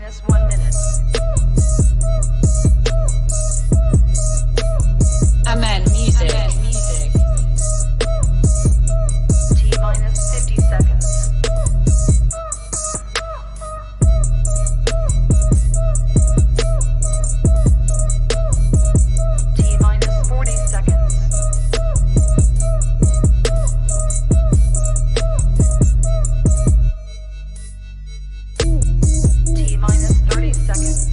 minus 1 minute. Amen. Music. T minus 50 seconds. T minus 40 seconds. T minus 30 seconds.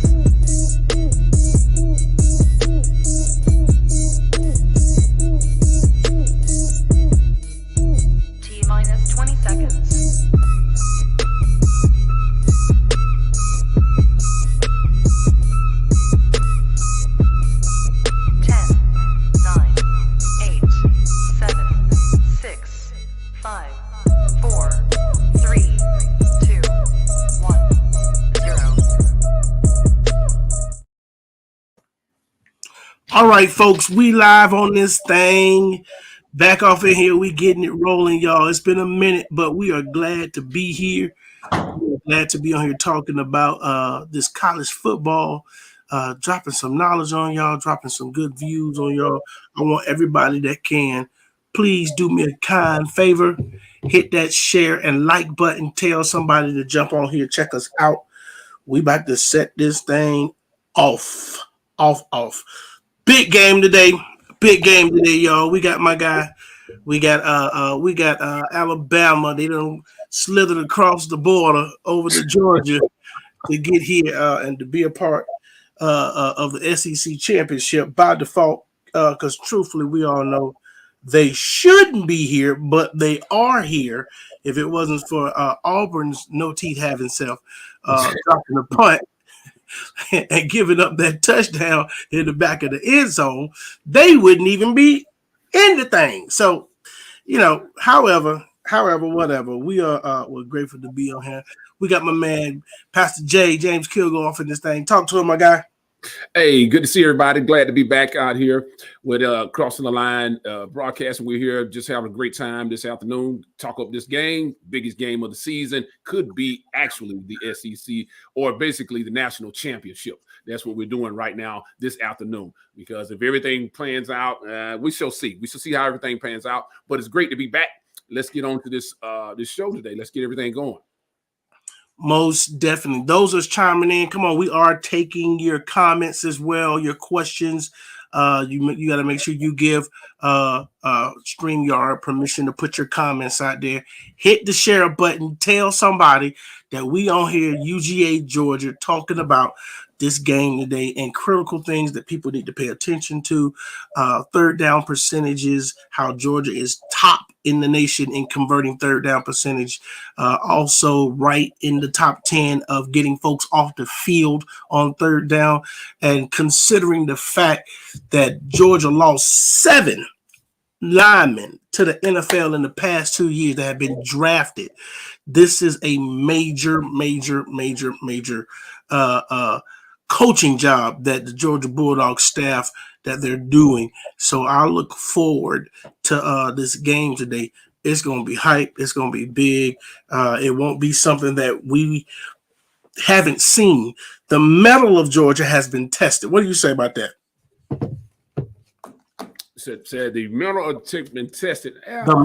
T minus 20 seconds. Ten, nine, eight, seven, 6, 5, 4, 3, 2, 1, 0. All right, folks, we live on this thing. Back off in here, we getting it rolling, y'all. It's been a minute, but we are glad to be here. We're glad to be on here talking about this college football, dropping some knowledge on y'all, dropping some good views on y'all. I want everybody that can, please do me a kind favor, hit that share and like button, tell somebody to jump on here, check us out. We about to set this thing off. Big game today, y'all. We got my guy. We got Alabama. They done slithered across the border over to Georgia to get here and to be a part of the SEC championship by default. Because truthfully, we all know they shouldn't be here, but they are here. If it wasn't for Auburn's no teeth having self dropping the punt and giving up that touchdown in the back of the end zone, they wouldn't even be in the thing. So, however, whatever, we're grateful to be on here. We got my man, Pastor James Kilgore in this thing. Talk to him, my guy. Hey, good to see everybody. Glad to be back out here with Crossing the Line broadcasting. We're here just having a great time this afternoon. Talk up this game, biggest game of the season. Could be actually the SEC or basically the national championship. That's what we're doing right now this afternoon. Because if everything plans out, we shall see. We shall see how everything pans out. But it's great to be back. Let's get on to this show today. Let's get everything going. Most definitely. Those are chiming in. Come on, we are taking your comments as well, your questions. You got to make sure you give StreamYard permission to put your comments out there. Hit the share button. Tell somebody that we on here, UGA Georgia, talking about this game today and critical things that people need to pay attention to. Third down percentages, how Georgia is top in the nation in converting third down percentage. Also right in the top 10 of getting folks off the field on third down. And considering the fact that Georgia lost 7 linemen to the NFL in the past 2 years that have been drafted, this is a major coaching job that the Georgia Bulldogs staff that they're doing. So I look forward to this game today. It's going to be hype. It's going to be big. It won't be something that we haven't seen. The mettle of Georgia has been tested. What do you say about that? Said the mettle has been tested. The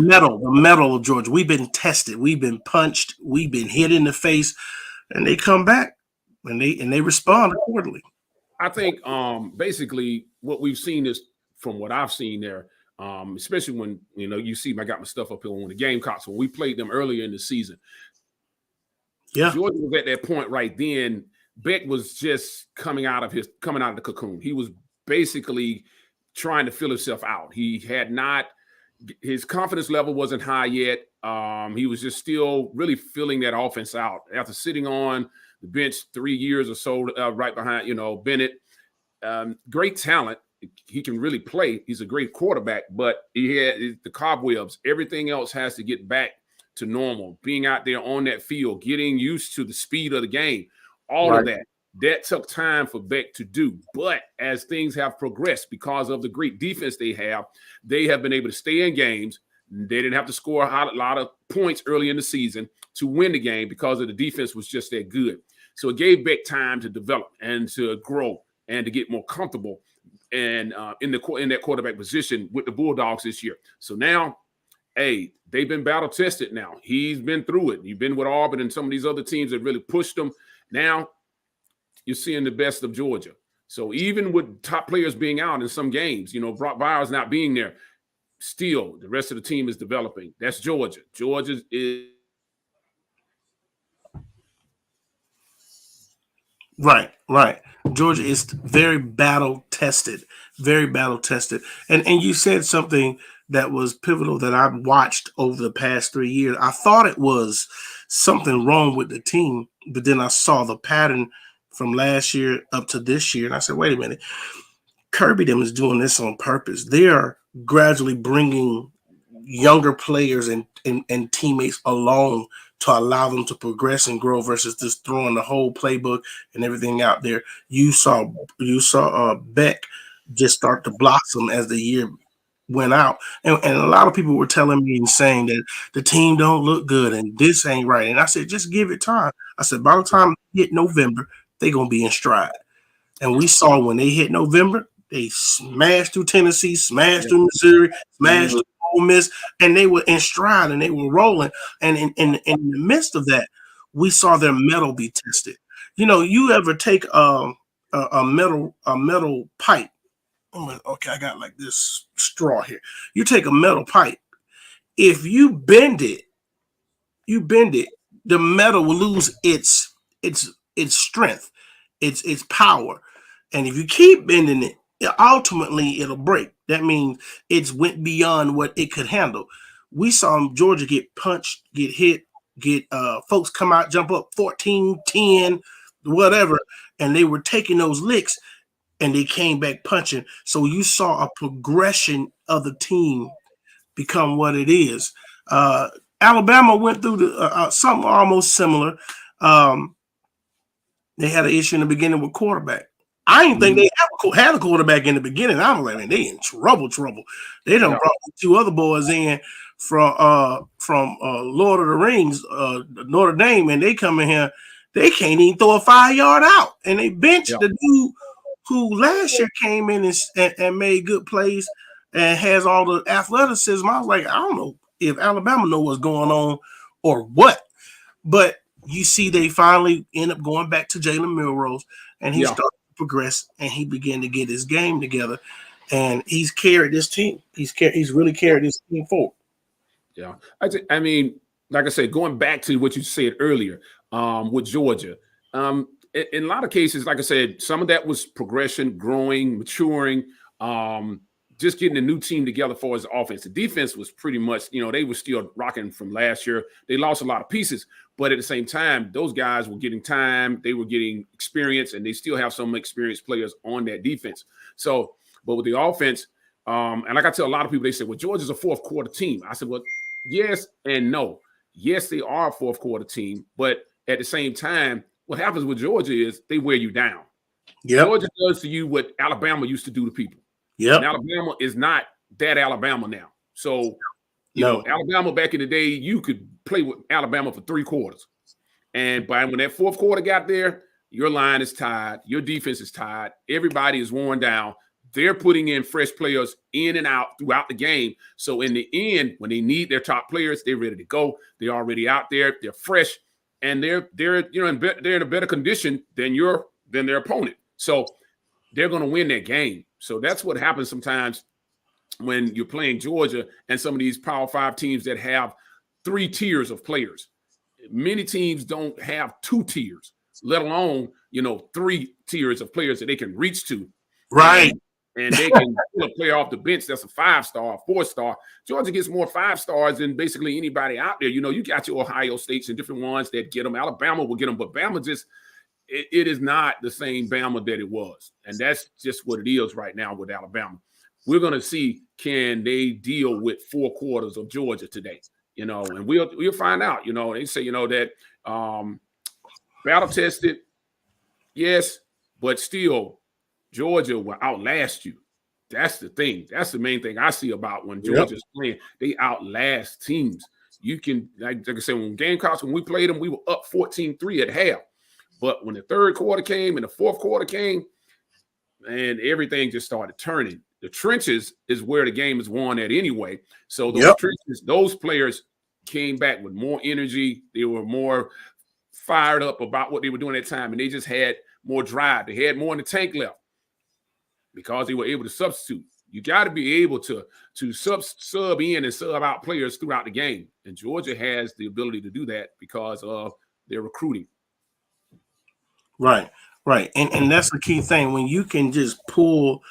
mettle of Georgia. We've been tested. We've been punched. We've been hit in the face, and they come back and they respond accordingly. I think basically what we've seen is from what I've seen there, especially when you see I got my stuff up here on the Gamecocks when we played them earlier in the season. Yeah, Georgia was at that point right then. Beck was just coming out of the cocoon. He was basically trying to fill himself out. His confidence level wasn't high yet. He was just still really filling that offense out after sitting on the bench 3 years or so, right behind, Bennett. Great talent. He can really play. He's a great quarterback, but he had the cobwebs. Everything else has to get back to normal. Being out there on that field, getting used to the speed of the game, all of that. That took time for Beck to do. But as things have progressed, because of the great defense they have been able to stay in games. They didn't have to score a lot of points early in the season to win the game because of the defense was just that good. So it gave Beck time to develop and to grow and to get more comfortable and in that quarterback position with the Bulldogs this year. So now, hey, they've been battle tested now. He's been through it. You've been with Auburn and some of these other teams that really pushed him. Now you're seeing the best of Georgia. So even with top players being out in some games, Brock Bowers not being there, still the rest of the team is developing. That's Georgia. Georgia is right. Georgia is very battle tested, And you said something that was pivotal that I've watched over the past 3 years. I thought it was something wrong with the team, but then I saw the pattern from last year up to this year, and I said, wait a minute, Kirby them is doing this on purpose. They are gradually bringing younger players and teammates along to allow them to progress and grow versus just throwing the whole playbook and everything out there. You saw Beck just start to blossom as the year went out. And a lot of people were telling me and saying that the team don't look good and this ain't right. And I said, just give it time. I said, by the time they hit November, they're going to be in stride. And we saw when they hit November, they smashed through Tennessee, smashed through Missouri, smashed through Ole Miss, and they were in stride and they were rolling. And in the midst of that, we saw their metal be tested. You ever take a metal pipe? Okay, I got like this straw here. You take a metal pipe. If you bend it, the metal will lose its strength, its power. And if you keep bending it, ultimately it'll break. That means it's went beyond what it could handle. We saw Georgia get punched, get hit, get folks come out, jump up 14-10, whatever, and they were taking those licks and they came back punching. So you saw a progression of the team become what it is. Alabama went through something almost similar. They had an issue in the beginning with quarterback. I didn't think they had a quarterback in the beginning. I was like, man, they in trouble. They done brought two other boys in from Lord of the Rings, Notre Dame, and they come in here. They can't even throw a 5-yard out, and they benched the dude who last year came in and made good plays and has all the athleticism. I was like, I don't know if Alabama know what's going on or what, but you see they finally end up going back to Jalen Milrose, and he started to progress, and he began to get his game together, and he's carried this team. He's really carried this team forward. Yeah. I mean, like I said, going back to what you said earlier with Georgia, in a lot of cases, like I said, some of that was progression, growing, maturing, just getting a new team together for his offense. The defense was pretty much, they were still rocking from last year. They lost a lot of pieces, but at the same time, those guys were getting time, they were getting experience, and they still have some experienced players on that defense. So, but with the offense, and like I tell a lot of people, they say, well, Georgia's a fourth quarter team. I said, well, yes and no. Yes, they are a fourth quarter team, but at the same time, what happens with Georgia is they wear you down. Yep. Georgia does to you what Alabama used to do to people. Yeah, Alabama is not that Alabama now. So, you know, Alabama back in the day, you could play with Alabama for 3 quarters. And when that fourth quarter got there, your line is tired. Your defense is tired. Everybody is worn down. They're putting in fresh players in and out throughout the game. So in the end, when they need their top players, they're ready to go. They're already out there. They're fresh, and they're in a better condition than their opponent. So they're going to win that game. So that's what happens sometimes when you're playing Georgia and some of these Power 5 teams that have 3 tiers of players. Many teams don't have 2 tiers, let alone 3 tiers of players that they can reach to. Right. And they can pull a player off the bench that's a 5-star, 4-star. Georgia gets more 5 stars than basically anybody out there. You got your Ohio States and different ones that get them. Alabama will get them, but Bama just it is not the same Bama that it was. And that's just what it is right now with Alabama. We're going to see, can they deal with 4 quarters of Georgia today? And we'll find out. They say, that battle tested, yes, but still Georgia will outlast you. That's the thing. That's the main thing I see about when Georgia's playing. They outlast teams. You can, like I said, when we played them, we were up 14-3 at half. But when the third quarter came and the fourth quarter came, and everything just started turning. The trenches is where the game is won at anyway. So those trenches, those players came back with more energy. They were more fired up about what they were doing at that time, and they just had more drive. They had more in the tank left because they were able to substitute. You got to be able to sub in and sub out players throughout the game, and Georgia has the ability to do that because of their recruiting. Right. And that's the key thing. When you can just pull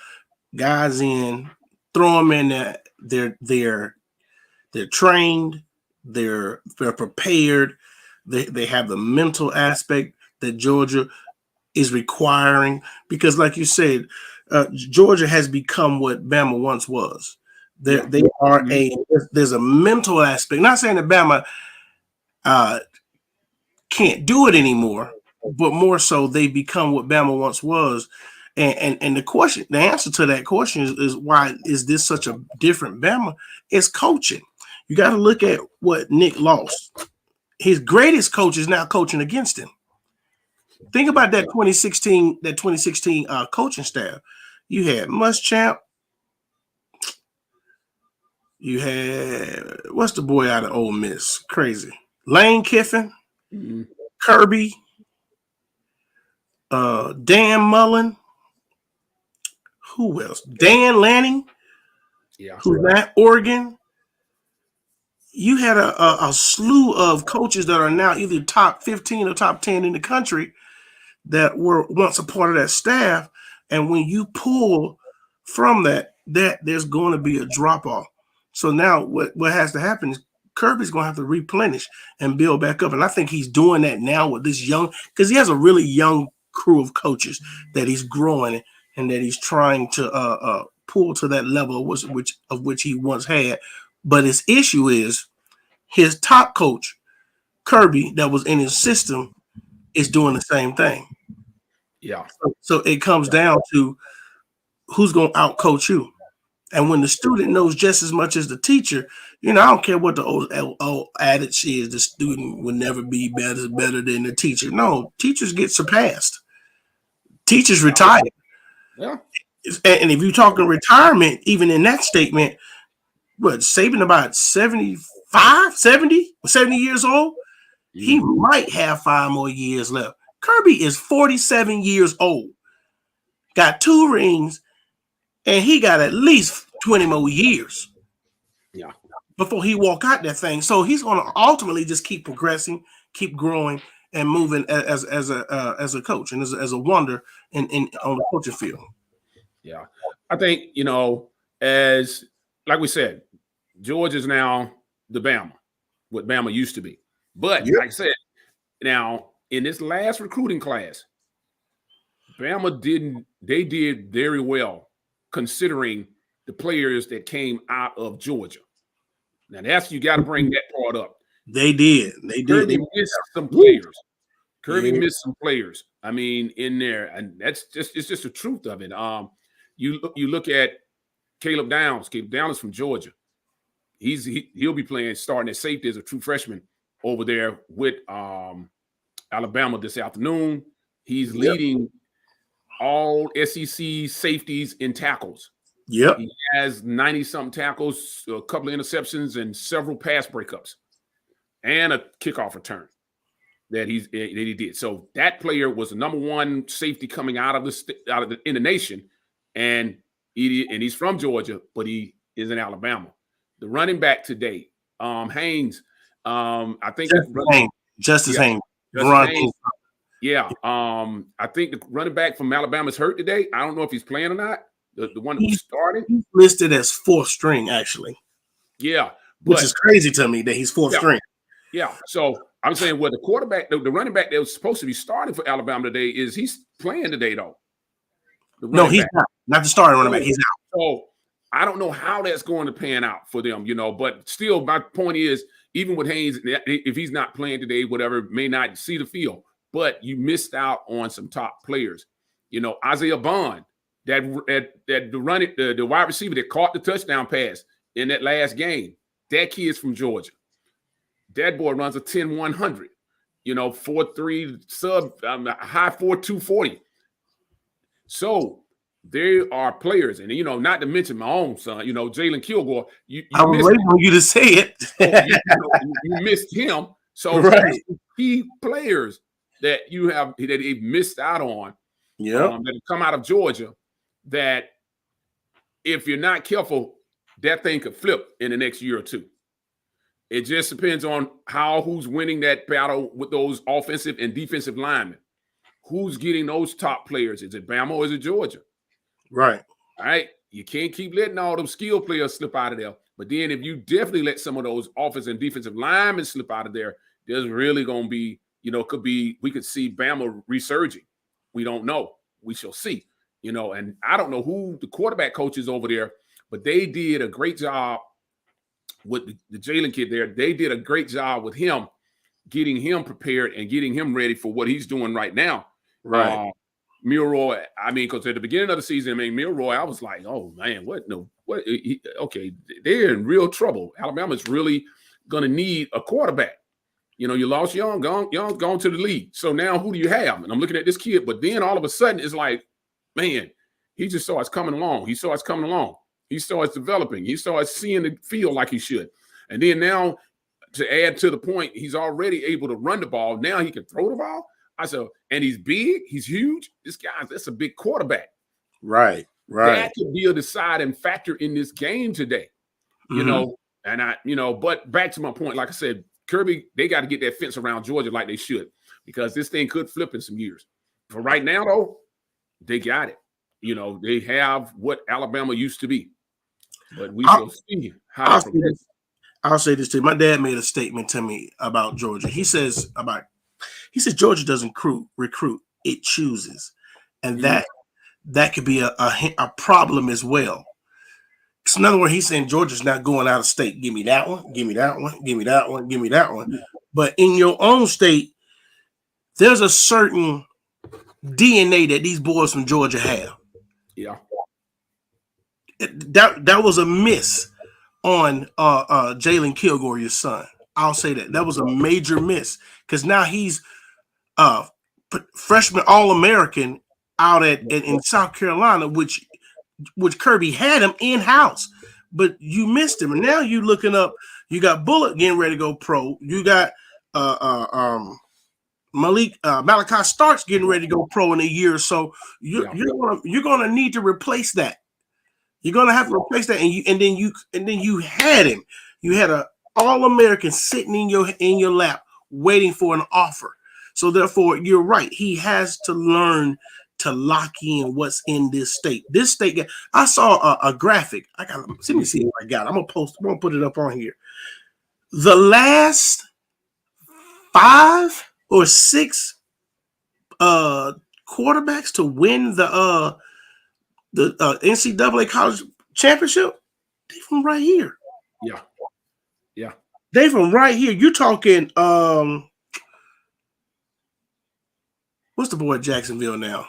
guys in, throw them in there, they're trained, they're prepared, they have the mental aspect that Georgia is requiring, because like you said, Georgia has become what Bama once was. They are there's a mental aspect. Not saying that Bama can't do it anymore, but more so they become what Bama once was. And the answer to that question is why is this such a different Bama? It's coaching. You got to look at what Nick lost. His greatest coach is now coaching against him. Think about that 2016 coaching staff. You had Muschamp. You had, what's the boy out of Ole Miss? Crazy. Lane Kiffin, Kirby, Dan Mullen. Who else? Dan Lanning. Yeah. Who's at Oregon. You had a slew of coaches that are now either top 15 or top 10 in the country that were once a part of that staff. And when you pull from that there's going to be a drop-off. So now what has to happen is Kirby's going to have to replenish and build back up. And I think he's doing that now with this young, because he has a really young crew of coaches that he's growing and that he's trying to pull to that level of which he once had. But his issue is his top coach, Kirby, that was in his system, is doing the same thing. Yeah. So it comes down to who's going to outcoach you. And when the student knows just as much as the teacher, I don't care what the old adage is, the student will never be better than the teacher. No, teachers get surpassed. Teachers retire. Yeah. And if you're talking retirement, even in that statement, Saban about 70 years old, he might have 5 more years left. Kirby is 47 years old, got 2 rings, and he got at least 20 more years before he walk out that thing. So he's going to ultimately just keep progressing, keep growing, and moving as a coach and as a wonder in on the coaching field. Yeah, I think as like we said, Georgia's now the Bama, what Bama used to be. But like I said, now in this last recruiting class, Bama did very well considering the players that came out of Georgia. Now you got to bring that part up. They did. Kirby missed some players. Kirby missed some players. I mean, in there, and it's just the truth of it. You look at Caleb Downs. Caleb Downs is from Georgia. He'll be playing starting at safety as a true freshman over there with Alabama this afternoon. He's leading all SEC safeties in tackles. Yep. He has 90-something tackles, a couple of interceptions, and several pass breakups, and a kickoff return that he did. So that player was the number 1 safety coming out of in the nation, and he's from Georgia, but he is in Alabama. The running back today, Haynes. I think Justice Haynes. Yeah. I think the running back from Alabama is hurt today. I don't know if he's playing or not. The one who started. He's listed as 4th string, actually. Yeah. Which is crazy to me that he's 4th string. Yeah. So I'm saying, the quarterback, the running back that was supposed to be starting for Alabama today he's playing today, though. No, he's not. Not the starting running back. He's out. So I don't know how that's going to pan out for them, but still, my point is, even with Haynes, if he's not playing today, whatever, may not see the field, but you missed out on some top players. Isaiah Bond, the wide receiver that caught the touchdown pass in that last game, that kid's from Georgia. That boy runs a 10-100. 4.3 sub, high 4.240. So there are players, and not to mention my own son, Jalen Kilgore. You I was waiting for you to say it. you missed him. So Right. key players that they've missed out on, Yeah. that have come out of Georgia, that if you're not careful, that thing could flip in the next year or two. It just depends on who's winning that battle with those offensive and defensive linemen. Who's getting those top players? Is it Bama or is it Georgia? Right. All right. You can't keep letting all them skill players slip out of there. But then if you definitely let some of those offensive and defensive linemen slip out of there, there's really going to be, we could see Bama resurging. We don't know. We shall see, and I don't know who the quarterback coach is over there, but they did a great job with the Jalen kid there. They did a great job with him, getting him prepared and getting him ready for what he's doing right now. Right. Milroy, because at the beginning of the season, Milroy, I was like, oh man, okay, they're in real trouble. Alabama's really going to need a quarterback. You lost Young's gone to the league. So now who do you have? And I'm looking at this kid, but then all of a sudden it's like, man, he just saw us coming along. He saw us coming along. He saw us developing. He saw us seeing the field like he should. And then now, to add to the point, he's already able to run the ball. Now he can throw the ball. I said, and he's big, he's huge. That's a big quarterback. Right. That could be a deciding factor in this game today. But back to my point, like I said, Kirby, they got to get that fence around Georgia like they should, because this thing could flip in some years. For right now, though, they got it. They have what Alabama used to be. But we shall see how it progresses. I'll say this to you. My dad made a statement to me about Georgia. He says Georgia doesn't recruit, it chooses. And that could be a problem as well. So in other words, he's saying Georgia's not going out of state. Give me that one, give me that one, give me that one, give me that one. But in your own state, there's a certain DNA that these boys from Georgia have. Yeah. That was a miss on Jalen Kilgore, your son. I'll say that was a major miss, because now he's freshman All-American out in South Carolina, which Kirby had him in-house, but you missed him. And now you looking up, you got Bullock getting ready to go pro. You got Malachi Starks getting ready to go pro in a year or so. You're gonna need to replace that. You're gonna have to replace that, and then you had him. You had an All-American sitting in your lap waiting for an offer. So therefore, you're right. He has to learn to lock in what's in this state. This state, I saw a graphic. Let me see if I got it. I'm gonna put it up on here. The last 5 or 6 quarterbacks to win the NCAA college championship, they from right here. Yeah. They from right here. You talking what's the boy at Jacksonville now?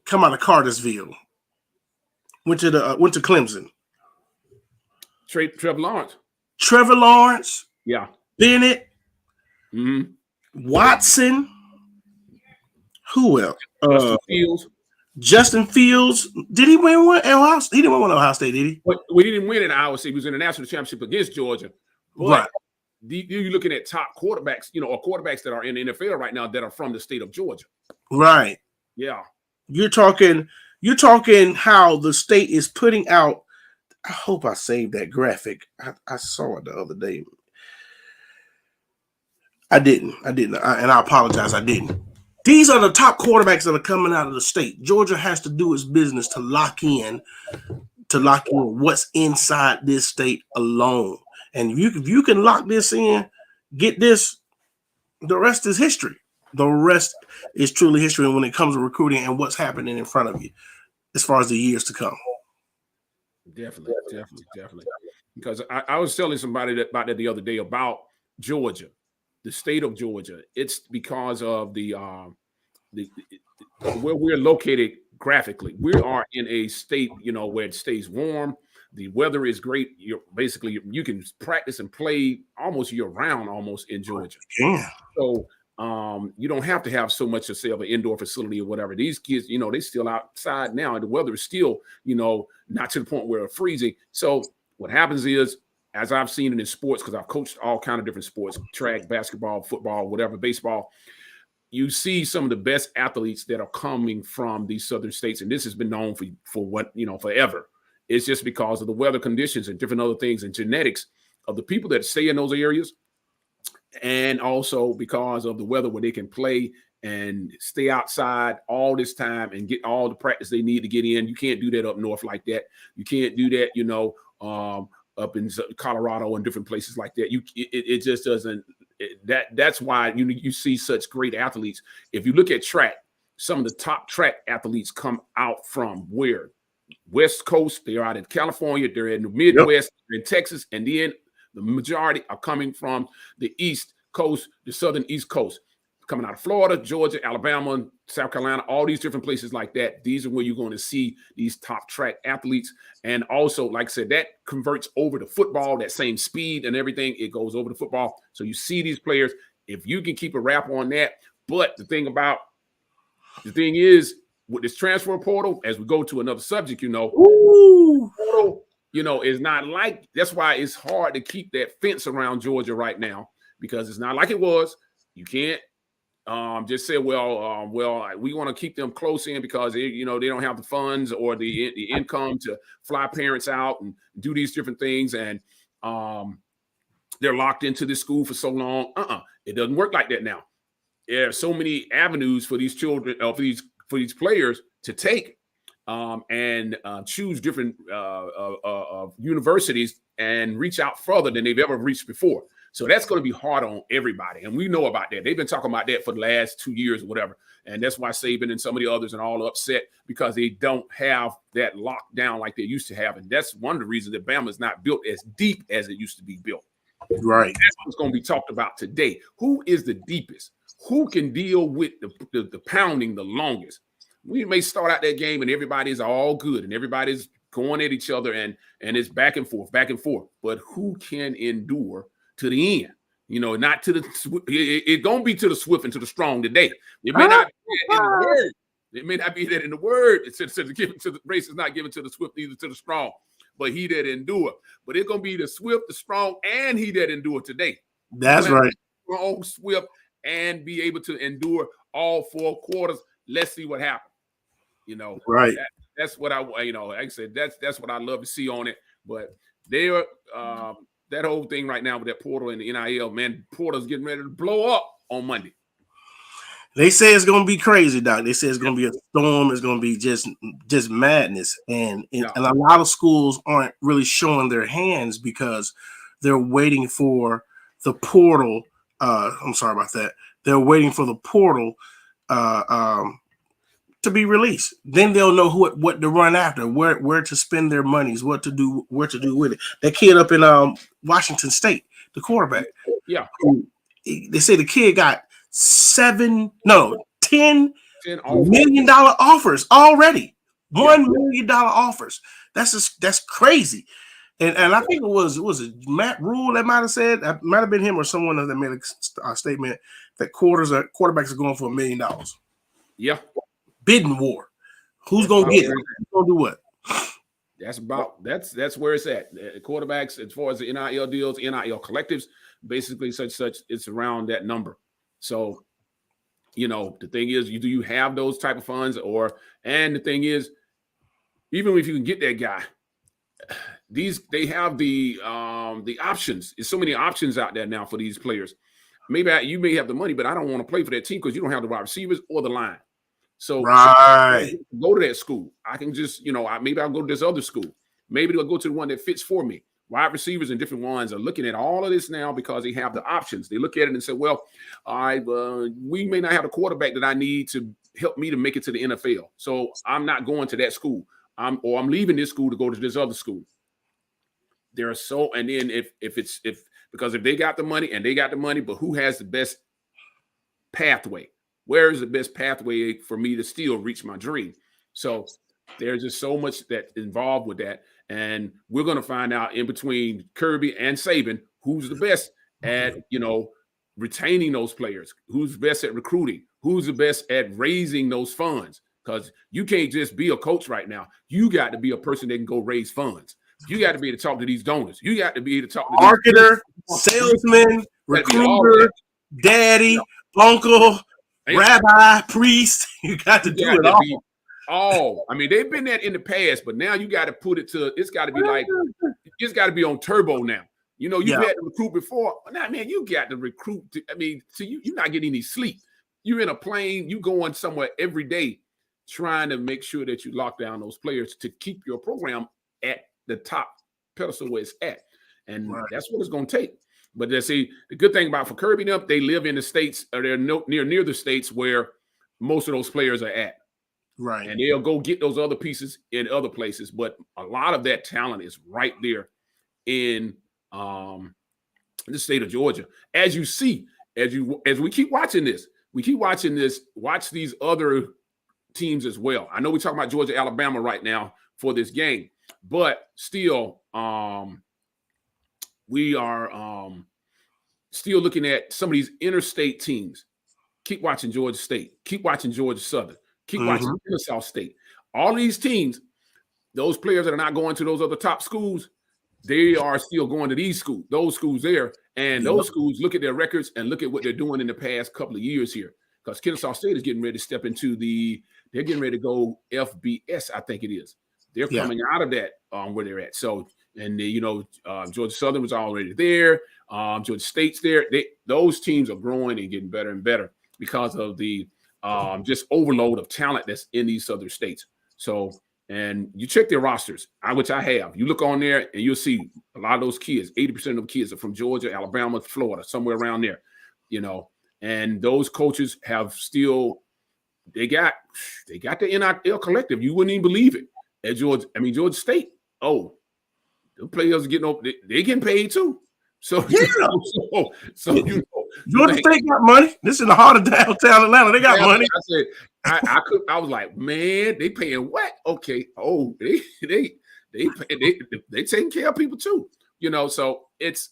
Come out of Cartersville. Went to Clemson. Trevor Lawrence. Yeah. Bennett. Mm-hmm. Watson. Who else? Justin Fields. Did he win one? He didn't win one at Ohio State, did he? But we didn't win at Iowa State. He was in the national championship against Georgia. But right. You're looking at top quarterbacks, or quarterbacks that are in the NFL right now that are from the state of Georgia. Right. Yeah. You're talking how the state is putting out. I hope I saved that graphic. I saw it the other day. I didn't. And I apologize. I didn't. These are the top quarterbacks that are coming out of the state. Georgia has to do its business to lock in what's inside this state alone. And if you can lock this in, get this, the rest is history. The rest is truly history when it comes to recruiting and what's happening in front of you as far as the years to come. Definitely. Because I was telling somebody about that the other day about Georgia, the state of Georgia. It's because of the where we're located graphically. We are in a state, where it stays warm. The weather is great. You can practice and play almost year round, almost in Georgia. Yeah. So You don't have to have so much to say of an indoor facility or whatever. These kids, they still outside now, and the weather is still, not to the point where it's freezing. So what happens is, as I've seen it in sports, because I've coached all kind of different sports, track, basketball, football, whatever, baseball, you see some of the best athletes that are coming from these southern states, and this has been known for what, forever. It's just because of the weather conditions and different other things and genetics of the people that stay in those areas, and also because of the weather where they can play and stay outside all this time and get all the practice they need to get in. You can't do that up north like that. You can't do that, up in Colorado and different places like that. It just doesn't. That's why you see such great athletes. If you look at track, some of the top track athletes come out from where? West Coast. They're out in California. They're in the Midwest. They're in Texas, and then the majority are coming from the East Coast, the Southern East Coast, coming out of Florida, Georgia, Alabama, South Carolina, all these different places like that. These are where you're going to see these top track athletes. And also, like I said, that converts over to football, that same speed and everything. It goes over to football. So you see these players, if you can keep a wrap on that. But the thing is, with this transfer portal, as we go to another subject, portal, is not like, that's why it's hard to keep that fence around Georgia right now, because it's not like it was. You can't just say, we want to keep them close in because they don't have the funds or the income to fly parents out and do these different things, and they're locked into this school for so long. It doesn't work like that now. There are so many avenues for these children, for these players to take. And choose different universities and reach out further than they've ever reached before. So that's going to be hard on everybody. And we know about that. They've been talking about that for the last 2 years or whatever. And that's why Saban and some of the others and all are upset, because they don't have that locked down like they used to have. And that's one of the reasons that Bama is not built as deep as it used to be built. Right. That's what's going to be talked about today. Who is the deepest? Who can deal with the pounding the longest? We may start out that game and everybody's all good and everybody's going at each other and it's back and forth. But who can endure to the end? Not to it's going to be to the swift and to the strong today. It may not be that in the word. It may not be that in the word. It says given to the race is not given to the swift, neither to the strong, but he that endure. But it's going to be the swift, the strong, and he that endure today. That's right. Strong, swift, and be able to endure all 4 quarters. Let's see what happens. Right. That's what like I said, that's what I love to see on it. But they're that whole thing right now with that portal and the NIL, man, portal's getting ready to blow up on Monday. They say it's going to be crazy, Doc. They say it's going to be a storm. It's going to be just madness. And a lot of schools aren't really showing their hands because they're waiting for the portal. I'm sorry about that. They're waiting for the portal to be released. Then they'll know what to run after, where to spend their monies, where to do with it. That kid up in Washington State, the quarterback. Yeah. They say the kid got $10 million offers already. $1 million offers. That's crazy. And I think it was Matt Rule that might have said, it might have been him or someone that made a statement that quarterbacks are going for $1 million. Yeah. Bidding war. Who's gonna get it? Who's gonna do what? That's where it's at. The quarterbacks, as far as the NIL deals, NIL collectives, basically such it's around that number. So, the thing is, do you have those type of funds, and the thing is, even if you can get that guy, they have the options. There's so many options out there now for these players. Maybe you may have the money, but I don't want to play for that team because you don't have the wide receivers or the line. So right. Go to that school. I can just, maybe I'll go to this other school. Maybe I'll go to the one that fits for me. Wide receivers and different ones are looking at all of this now because they have the options. They look at it and say, well, all right, we may not have a quarterback that I need to help me to make it to the NFL. So I'm not going to that school. I'm leaving this school to go to this other school. And then because if they got the money, but who has the best pathway? Where is the best pathway for me to still reach my dream? So there's just so much that's involved with that. And we're going to find out in between Kirby and Saban who's the best at, retaining those players, who's best at recruiting, who's the best at raising those funds. Because you can't just be a coach right now. You got to be a person that can go raise funds. You got to be able to talk to these donors. You got to be able to talk to marketer, salesman, recruiter, daddy, uncle, rabbi, priest. You got to do it all. I mean, they've been that in the past, but now you got to put it to, it's got to be like, it's got to be on turbo now. You know, you've had to recruit before. Now, man, you got to recruit. You're not getting any sleep. You're in a plane, you going somewhere every day trying to make sure that you lock down those players to keep your program at the top pedestal where it's at. And that's what it's going to take. But they see the good thing about for Kirby and them, they live in the states, or they're near the states where most of those players are at. Right. And they'll go get those other pieces in other places. But a lot of that talent is right there in the state of Georgia. As you see, as we keep watching this, watch these other teams as well. I know we're talking about Georgia, Alabama right now for this game, but still, we are still looking at some of these interstate teams. Keep watching Georgia State. Keep watching Georgia Southern. Keep watching Kennesaw State. All these teams, those players that are not going to those other top schools, they are still going to those schools there. And those schools look at their records and look at what they're doing in the past couple of years here. Because Kennesaw State is getting ready to step into they're getting ready to go FBS, I think it is. They're coming out of that where they're at. So, and Georgia Southern was already there. Georgia State's there. Those teams are growing and getting better and better because of the just overload of talent that's in these other states. So, and you check their rosters, which I have. You look on there and you'll see a lot of those kids, 80% of the kids are from Georgia, Alabama, Florida, somewhere around there, and those coaches have still, they got the NIL collective. You wouldn't even believe it. At Georgia State, the players are getting they getting paid too. So Georgia State got money. This is in the heart of downtown Atlanta. They got money. I was like, man, they paying what? Okay. Oh, they taking care of people too. So it's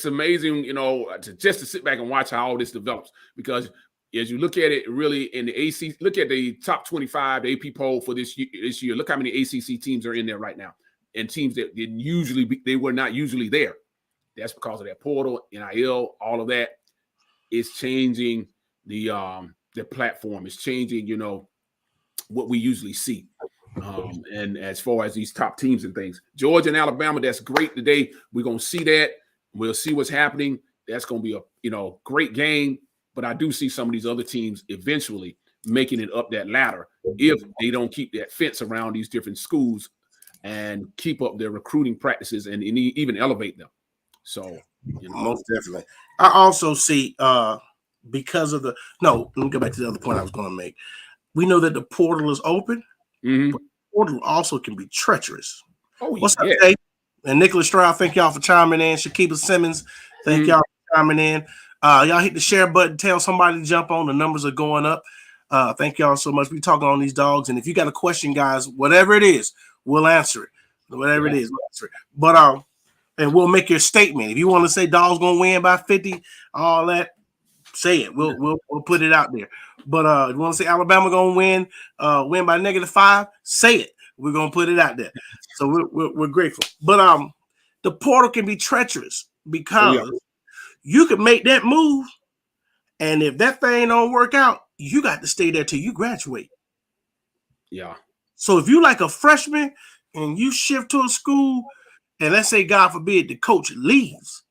amazing, to sit back and watch how all this develops, because as you look at it, really in the ACC, look at the top 25, the AP poll for this year. Look how many ACC teams are in there right now, and teams that they were not usually there. That's because of that portal, NIL, all of that is changing the platform. It's changing, what we usually see. And as far as these top teams and things, Georgia and Alabama, that's great today. We're going to see that. We'll see what's happening. That's going to be a great game. But I do see some of these other teams eventually making it up that ladder if they don't keep that fence around these different schools and keep up their recruiting practices and even elevate them. So, most definitely. I also see because of let me go back to the other point I was going to make. We know that the portal is open, but the portal also can be treacherous. What's up, Dave? And Nicholas Stroud, thank y'all for chiming in. Shakiba Simmons, thank y'all for chiming in. Y'all hit the share button, tell somebody to jump on. The numbers are going up. Thank y'all so much. We talking on these dogs, and if you got a question, guys, whatever it is, we'll answer it. Whatever it is, we'll answer it. But and we'll make your statement. If you want to say dogs gonna win by 50, all that, say it. We'll put it out there. But if you want to say Alabama gonna win by -5, say it. We're gonna put it out there. So we're grateful. But the portal can be treacherous because you could make that move, and if that thing don't work out, you got to stay there till you graduate. Yeah. So if you like a freshman and you shift to a school, and let's say, God forbid, the coach leaves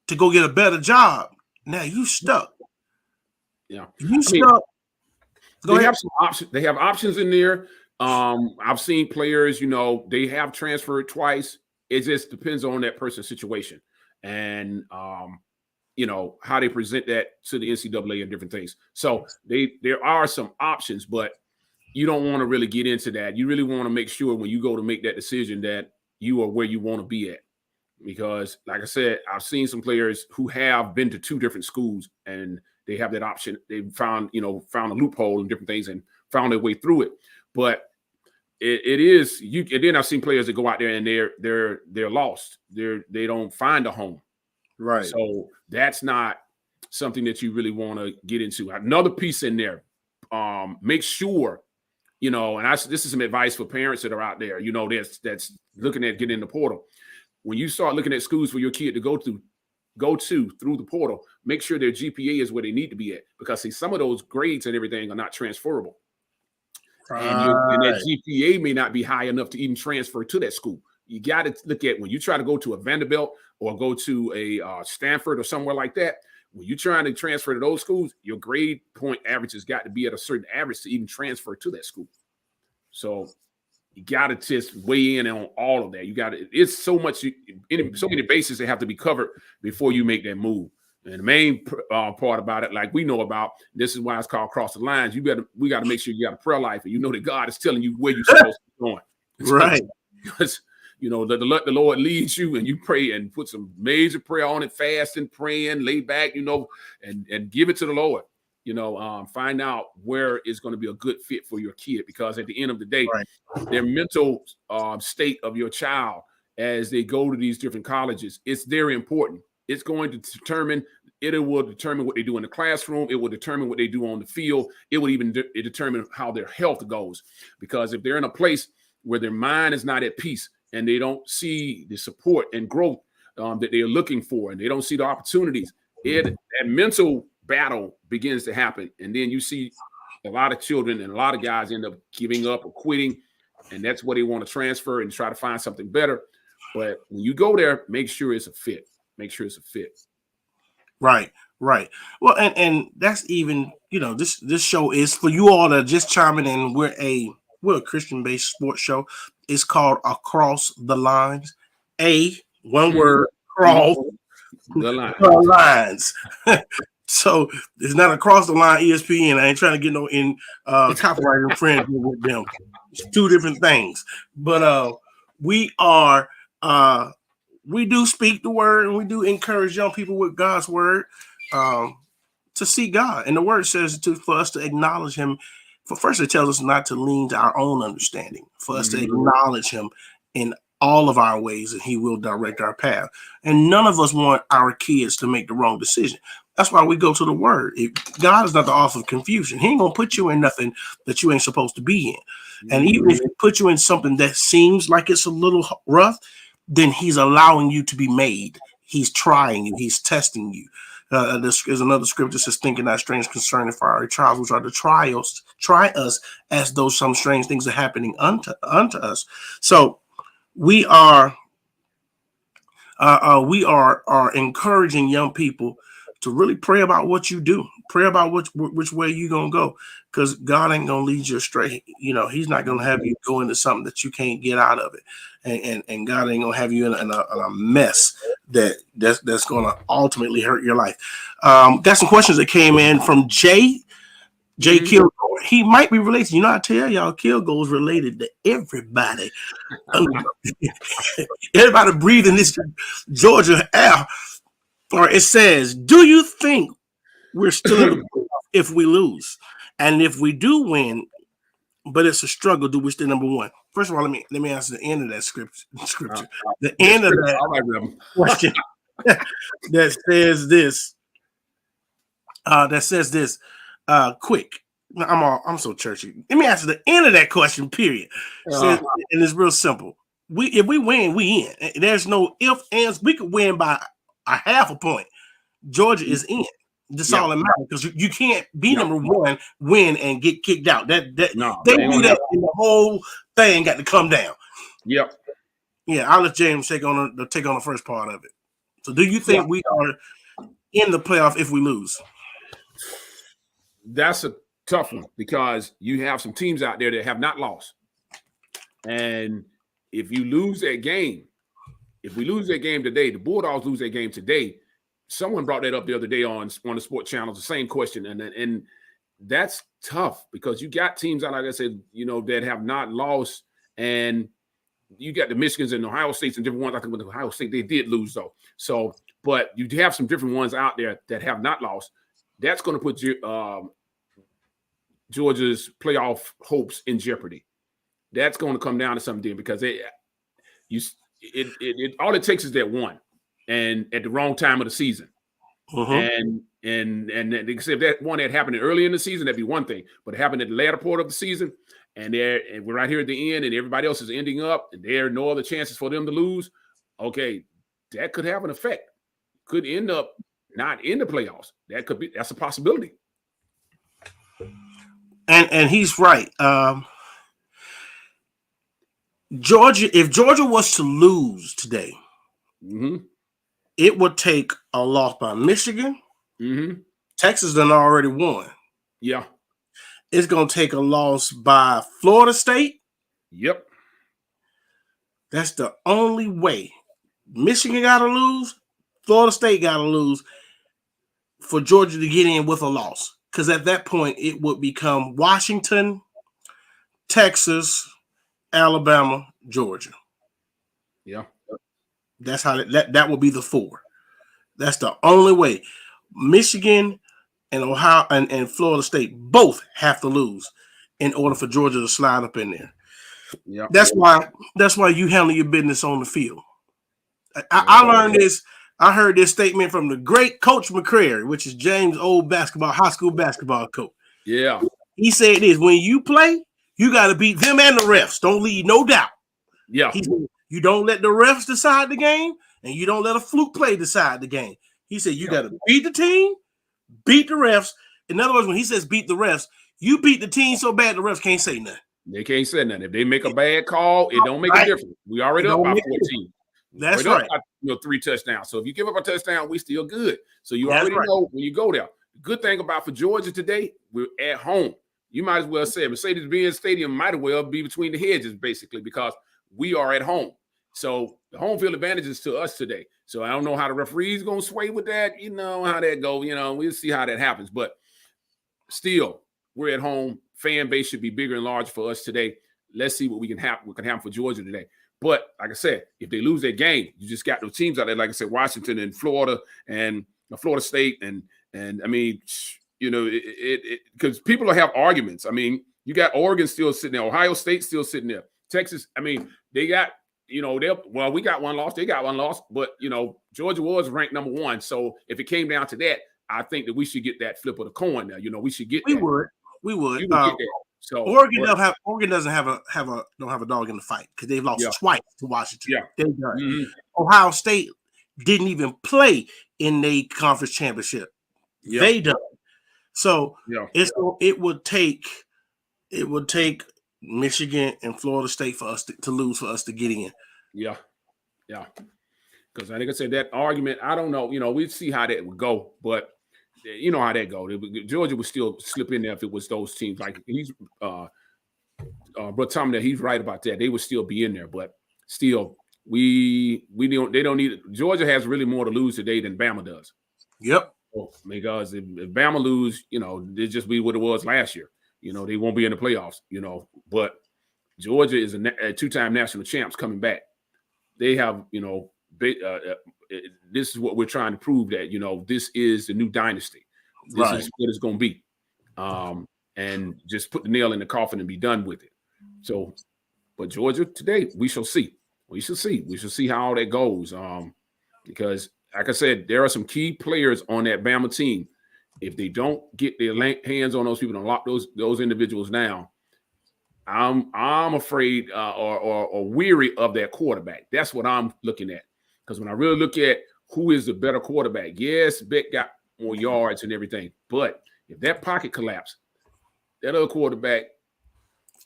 to go get a better job, now you stuck. Yeah. Stuck. They have some options. They have options in there. I've seen players, they have transferred twice. It just depends on that person's situation and how they present that to the NCAA and different things. So there are some options, but you don't want to really get into that. You really want to make sure when you go to make that decision that you are where you want to be at. Because like I said, I've seen some players who have been to 2 different schools and they have that option. They found a loophole and different things and found their way through it. But it is and then I've seen players that go out there and they're lost. They don't find a home. Right. So that's not something that you really want to get into. Another piece in there, make sure, and this is some advice for parents that are out there, that's looking at getting in the portal. When you start looking at schools for your kid to go to through the portal, make sure their GPA is where they need to be at, because see, some of those grades and everything are not transferable. Right. And that GPA may not be high enough to even transfer to that school. You got to look at when you try to go to a Vanderbilt or go to a Stanford or somewhere like that. When you're trying to transfer to those schools, your grade point average has got to be at a certain average to even transfer to that school. So you got to just weigh in on all of that. You got to. It's so many bases that have to be covered before you make that move. And the main part about it, like we know about, this is why it's called cross the lines. We got to make sure you got a prayer life, and you know that God is telling you where you're supposed to be going. Right. Because let the Lord lead you, and you pray and put some major prayer on it, fasting, praying, lay back, and give it to the Lord. Find out where is going to be a good fit for your kid, because at the end of the day, their mental state of your child as they go to these different colleges, it's very important. It's going to determine. It will determine what they do in the classroom. It will determine what they do on the field. It will even determine how their health goes. Because if they're in a place where their mind is not at peace and they don't see the support and growth that they're looking for, and they don't see the opportunities, that mental battle begins to happen. And then you see a lot of children and a lot of guys end up giving up or quitting, and that's where they want to transfer and try to find something better. But when you go there, make sure it's a fit. Make sure it's a fit. Right. Well, and that's even, this show is for you all that are just chiming in. We're a Christian-based sports show. It's called Across the Lines. One word, cross the lines. So it's not across the line ESPN. I ain't trying to get no copyright infringement with them. It's two different things. But we do speak the word, and we do encourage young people with God's word to see God. And the word says for us to acknowledge him. First, it tells us not to lean to our own understanding, for us to acknowledge him in all of our ways, and he will direct our path. And none of us want our kids to make the wrong decision. That's why we go to the word. God is not the author of confusion. He ain't going to put you in nothing that you ain't supposed to be in. And even if he put you in something that seems like it's a little rough, then he's allowing you to be made. He's trying you. He's testing you. There's another scripture that says, thinking not strange concerning fiery trials, which are to try us as though some strange things are happening unto us. So we are encouraging young people to really pray about what you do. Pray about which way you're going to go, because God ain't going to lead you astray. He's not going to have you go into something that you can't get out of it. And God ain't going to have you in a mess that's going to ultimately hurt your life. Got some questions that came in from Jay Kilgore. He might be related. I tell y'all, Kilgore is related to everybody. Everybody breathing this Georgia air. Or it says, do you think we're still in the playoff if we lose? And if we do win, but it's a struggle, do we still number one? First of all, let me answer the end of that scripture. The end of that question that says this. Quick. I'm so churchy. Let me answer the end of that question, period. And it's real simple. If we win, we in. There's no ifs, ands. We could win by a half a point. Georgia is in. That's all that matters, because you can't be number one, win, and get kicked out. They do that, and the whole thing got to come down. Yep. Yeah, I'll let James take on the first part of it. So, do you think we are in the playoff if we lose? That's a tough one, because you have some teams out there that have not lost, and if you lose that game. If we lose that game today, the Bulldogs lose that game today. Someone brought that up the other day on the sports channels, the same question. And that's tough, because you got teams out, like I said, that have not lost. And you got the Michigans and Ohio States and different ones. I think with Ohio State, they did lose, though. So, but you have some different ones out there that have not lost. That's going to put Georgia's playoff hopes in jeopardy. That's going to come down to something, because all it takes is that one. and at the wrong time of the season. And except that one that happened early in the season, that'd be one thing. But it happened at the latter part of the season, and we're right here at the end, and everybody else is ending up, and there are no other chances for them to lose. Okay, that could have an effect. Could end up not in the playoffs. That's a possibility. And he's right. Georgia, if Georgia was to lose today, it would take a loss by Michigan. Texas done already won. Yeah. It's going to take a loss by Florida State. Yep. That's the only way. Michigan got to lose. Florida State got to lose for Georgia to get in with a loss. Because at that point, it would become Washington, Texas, Alabama, Georgia. Yeah. That's how that would be the four. That's the only way. Michigan and Ohio and Florida State both have to lose in order for Georgia to slide up in there. Yeah. That's why you handle your business on the field. I learned this. I heard this statement from the great Coach McCrary, which is James' old high school basketball coach. Yeah. He said this: when you play, you got to beat them and the refs. Don't leave no doubt. Yeah. He said, you don't let the refs decide the game, and you don't let a fluke play decide the game. He said you got to beat the team, beat the refs. In other words, when he says beat the refs, you beat the team so bad the refs can't say nothing. They can't say nothing. If they make a bad call, it don't make a difference. We already up by 14. That's right. By, 3 touchdowns. So if you give up a touchdown, we still good. So you already know when you go there. The good thing about for Georgia today, we're at home. You might as well say Mercedes-Benz Stadium might as well be between the hedges, basically, because we are at home. So the home field advantage is to us today. So I don't know how the referee's going to sway with that. You know how that go. You know, we'll see how that happens. But still, we're at home. Fan base should be bigger and larger for us today. Let's see what can happen for Georgia today. But like I said, if they lose that game, you just got those teams out there, like I said, Washington and Florida and Florida State. And I mean, you know, because people will have arguments. I mean, you got Oregon still sitting there, Ohio State still sitting there, Texas. I mean, they got, you know, we got one loss, they got one loss, but, you know, Georgia was ranked number 1. So if it came down to that, I think that we should get that flip of the coin now. You know, we should get that. We would. Get that. So Oregon doesn't have a dog in the fight because they've lost twice to Washington. Yeah. They've done. Ohio State didn't even play in the conference championship. Yeah. They done. So it would take Michigan and Florida State for us to lose for us to get in. Yeah. Because I think I said that argument. I don't know. You know, we'd see how that would go, but you know how that go. Georgia would still slip in there if it was those teams. Like he's, Bro Tom, that he's right about that. They would still be in there, but still, they don't need it. Georgia has really more to lose today than Bama does. Yep. Because if Bama lose, you know, it just be what it was last year. You know, they won't be in the playoffs. You know, but Georgia is a 2-time national champs coming back. They have, you know, this is what we're trying to prove, that, you know, this is the new dynasty. This is what it's going to be. And just put the nail in the coffin and be done with it. So, but Georgia today, we shall see. We shall see how all that goes. Because, like I said, there are some key players on that Bama team. If they don't get their hands on those people and lock those individuals down, I'm afraid or weary of that quarterback. That's what I'm looking at. Because when I really look at who is the better quarterback, yes, Beck got more yards and everything. But if that pocket collapse, that other quarterback,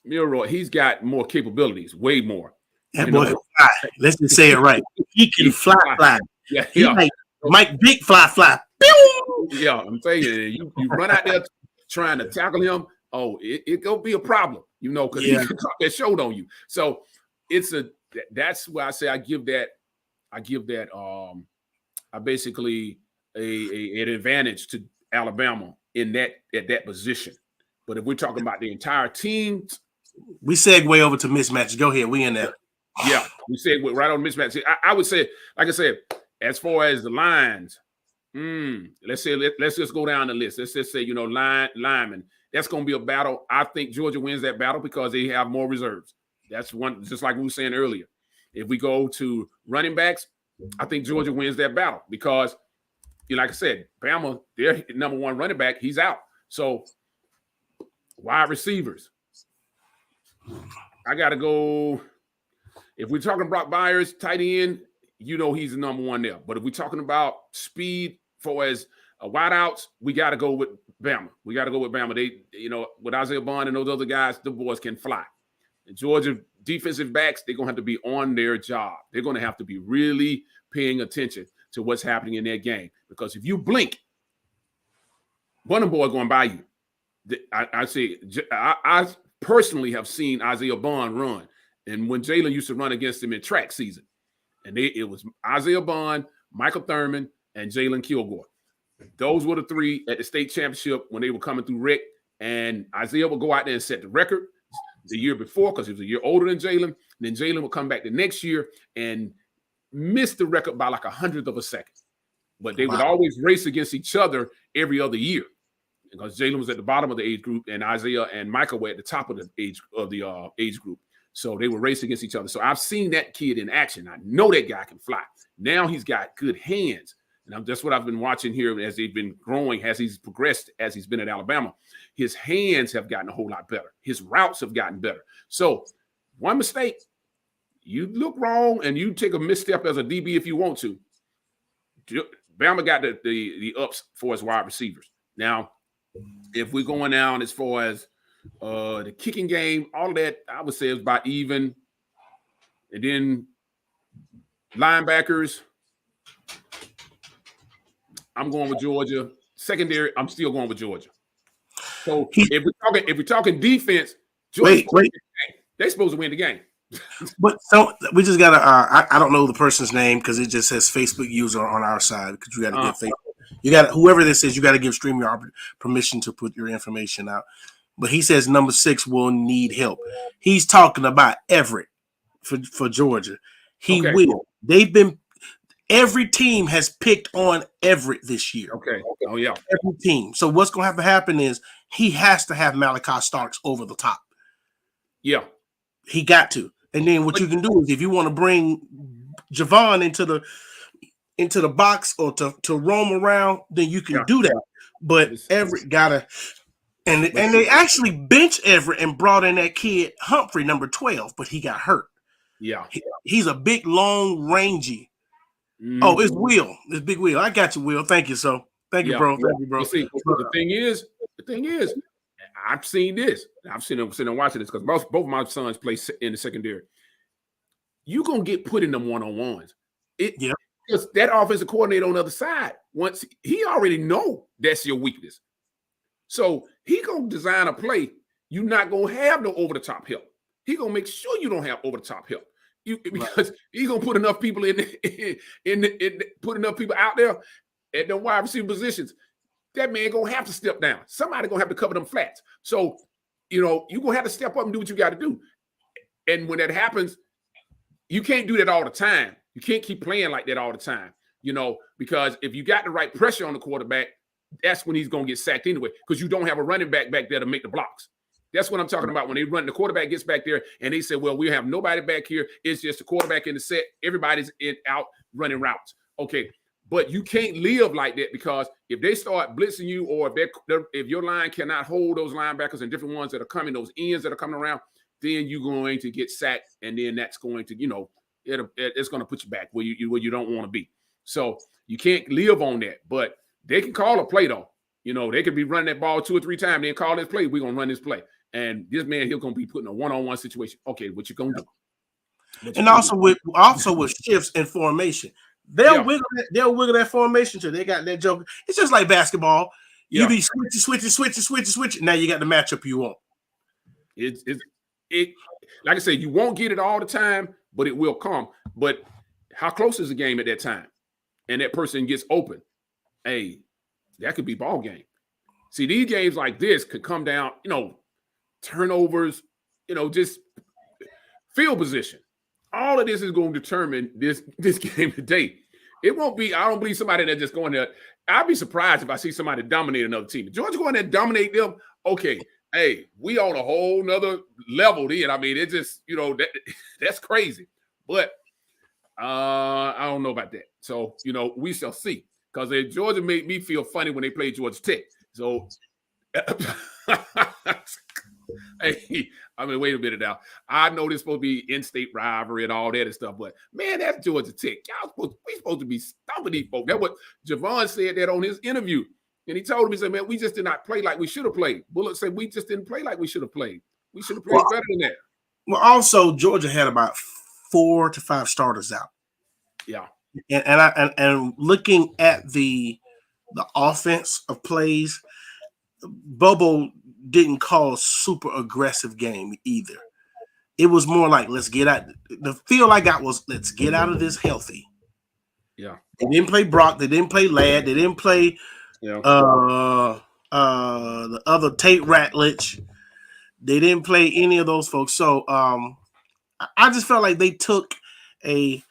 Milroy, he's got more capabilities, way more. That boy can fly. Let's just say it right. He can fly. Yeah. Like Mike Big fly. Pew! Yeah, I'm telling you, you run out there trying to tackle him. Oh, it gonna be a problem, you know, because he can drop that shoulder on you. So that's why I say I basically an advantage to Alabama at that position. But if we're talking about the entire team, we segue over to mismatches. Go ahead, we in there. Yeah, we segue right on mismatches. I would say, like I said, as far as the lines, let's just go down the list. Let's just say, you know, linemen. That's going to be a battle. I think Georgia wins that battle because they have more reserves. That's one, just like we were saying earlier. If we go to running backs, I think Georgia wins that battle because, like I said, Bama, their number one running back, he's out. So wide receivers, I got to go. If we're talking Brock Byers, tight end, he's the number one there. But if we're talking about speed for as wideouts, we got to go with Bama. We got to go with Bama. They, with Isaiah Bond and those other guys, the boys can fly. The Georgia defensive backs, they're going to have to be on their job. They're going to have to be really paying attention to what's happening in their game. Because if you blink, one of them boys going by you. I personally have seen Isaiah Bond run. And when Jalen used to run against him in track season, and it was Isaiah Bond, Michael Thurman, and Jalen Kilgore. Those were the three at the state championship when they were coming through Rick. And Isaiah would go out there and set the record the year before because he was a year older than Jalen. Then Jalen would come back the next year and miss the record by like 100th of a second. But they would always race against each other every other year because Jalen was at the bottom of the age group and Isaiah and Michael were at the top of the age group. So they would race against each other. So I've seen that kid in action. I know that guy can fly. Now he's got good hands. And that's what I've been watching here as he's been growing, as he's progressed, as he's been at Alabama. His hands have gotten a whole lot better. His routes have gotten better. So one mistake, you look wrong and you take a misstep as a DB if you want to. Bama got the ups for his wide receivers. Now, if we're going down as far as the kicking game, all of that, I would say is about even. And then linebackers, I'm going with Georgia. Secondary, I'm still going with Georgia. So if we're talking defense, Georgia, they're supposed to win the game. But so we just gotta. I don't know the person's name because it just says Facebook user on our side because you got to give Facebook. You got whoever this is. You got to give StreamYard permission to put your information out. But he says number 6 will need help. He's talking about Everett for Georgia. He will. Every team has picked on Everett this year. Okay. Oh, yeah. Every team. So what's going to have to happen is he has to have Malachi Starks over the top. Yeah. He got to. And then what you can do is if you want to bring Javon into the box or to roam around, then you can do that. But Everett got to – and they actually benched Everett and brought in that kid Humphrey, number 12, but he got hurt. Yeah. He's a big, long, rangy. Oh, it's Will. It's Big Will. I got you, Will. Thank you, so. Thank you, bro. Thank you, bro. See, the thing is, I've seen this. I've seen them sitting and watching this because both of my sons play in the secondary. You're going to get put in them one-on-ones. Because that offensive coordinator on the other side, once he already know that's your weakness. So he going to design a play. You're not going to have no over-the-top help. He going to make sure you don't have over-the-top help. Because he's gonna put enough people put enough people out there at the wide receiver positions. That man gonna have to step down. Somebody gonna have to cover them flats. So, you're gonna have to step up and do what you got to do. And when that happens, you can't do that all the time. You can't keep playing like that all the time. Because if you got the right pressure on the quarterback, that's when he's gonna get sacked anyway. Because you don't have a running back there to make the blocks. That's what I'm talking about. When they run, the quarterback gets back there and they say, well, we have nobody back here. It's just the quarterback in the set. Everybody's out running routes. Okay. But you can't live like that because if they start blitzing you or if your line cannot hold those linebackers and different ones that are coming, those ends that are coming around, then you're going to get sacked. And then that's going to, it's going to put you back where you don't want to be. So you can't live on that. But they can call a play, though. They could be running that ball 2 or 3 times, then call this play. We're going to run this play. And this man, he's going to be put in a one-on-one situation. Okay, what you going to do? And also with shifts and formation. They'll wiggle that formation till they got that joke. It's just like basketball. You be switching. Now you got the matchup you want. It like I said, you won't get it all the time, but it will come. But how close is the game at that time? And that person gets open. Hey, that could be ball game. See, these games like this could come down, turnovers, just field position. All of this is going to determine this game today. It won't be, I don't believe somebody that just going there. I'd be surprised if I see somebody dominate another team. If Georgia going there and dominate them, okay, hey, we on a whole nother level then. I mean, it just, that's crazy. But I don't know about that. So, we shall see. Because Georgia made me feel funny when they played Georgia Tech. So, hey, I mean, wait a minute now. I know this supposed to be in-state rivalry and all that and stuff, but man, that's Georgia Tech. We supposed to be stomping these folks. That's what Javon said that on his interview. And he told me, he said, man, we just did not play like we should have played. Bullock said, we just didn't play like we should have played. We should have played better than that. Well, also, Georgia had about 4 to 5 starters out. Yeah. And looking at the offense of plays, Bobo didn't call a super aggressive game either. It was more like, let's get out. The feel I got was, let's get out of this healthy. Yeah. They didn't play Brock. They didn't play Ladd. They didn't play the other Tate Ratledge. They didn't play any of those folks. So I just felt like they took a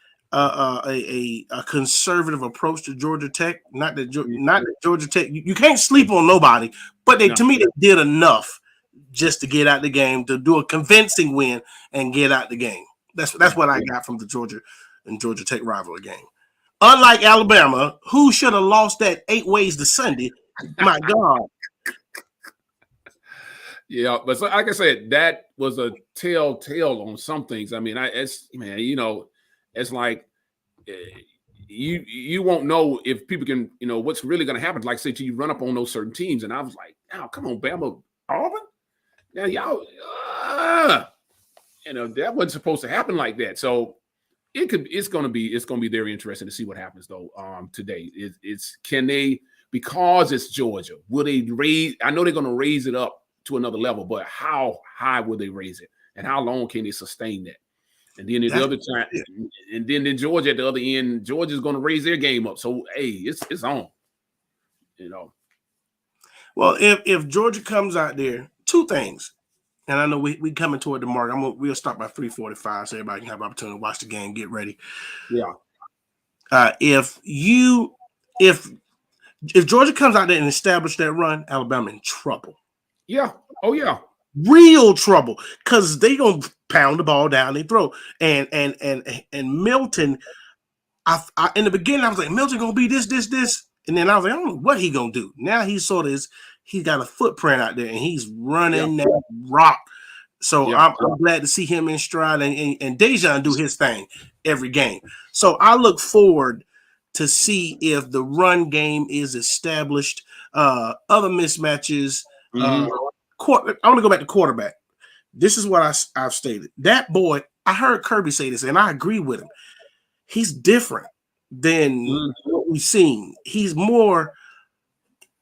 conservative approach to Georgia Tech. Not that Georgia Tech. You can't sleep on nobody, but to me, they did enough just to get out the game, to do a convincing win and get out the game. That's what I got from the Georgia and Georgia Tech rivalry game. Unlike Alabama, who should have lost that 8 ways to Sunday. My God. Yeah, but so, like I said, that was a telltale on some things. I mean, it's like you won't know if people can, what's really going to happen. Like, say, till you run up on those certain teams, and I was like, "Oh, come on, Bama, Auburn, now y'all, that wasn't supposed to happen like that." So it's going to be very interesting to see what happens though. Today, can they, because it's Georgia, will they raise? I know they're going to raise it up to another level, but how high will they raise it, and how long can they sustain that? And then at the other time, and then Georgia at the other end, Georgia's going to raise their game up. So hey, it's on. Well, if Georgia comes out there, 2 things, and I know we coming toward the mark. We'll start by 3:45, so everybody can have opportunity to watch the game, get ready. Yeah. If Georgia comes out there and establish that run, Alabama in trouble. Yeah. Oh yeah. Real trouble, because they gonna pound the ball down their throat. And Milton, I in the beginning I was like, Milton gonna be this, and then I was like, I don't know what he gonna do. Now he's got a footprint out there and he's running that rock. So I'm glad to see him in stride and Dejan do his thing every game. So I look forward to see if the run game is established. Other mismatches. Mm-hmm. I want to go back to quarterback. This is what I've stated. That boy, I heard Kirby say this, and I agree with him. He's different than what we've seen. He's more,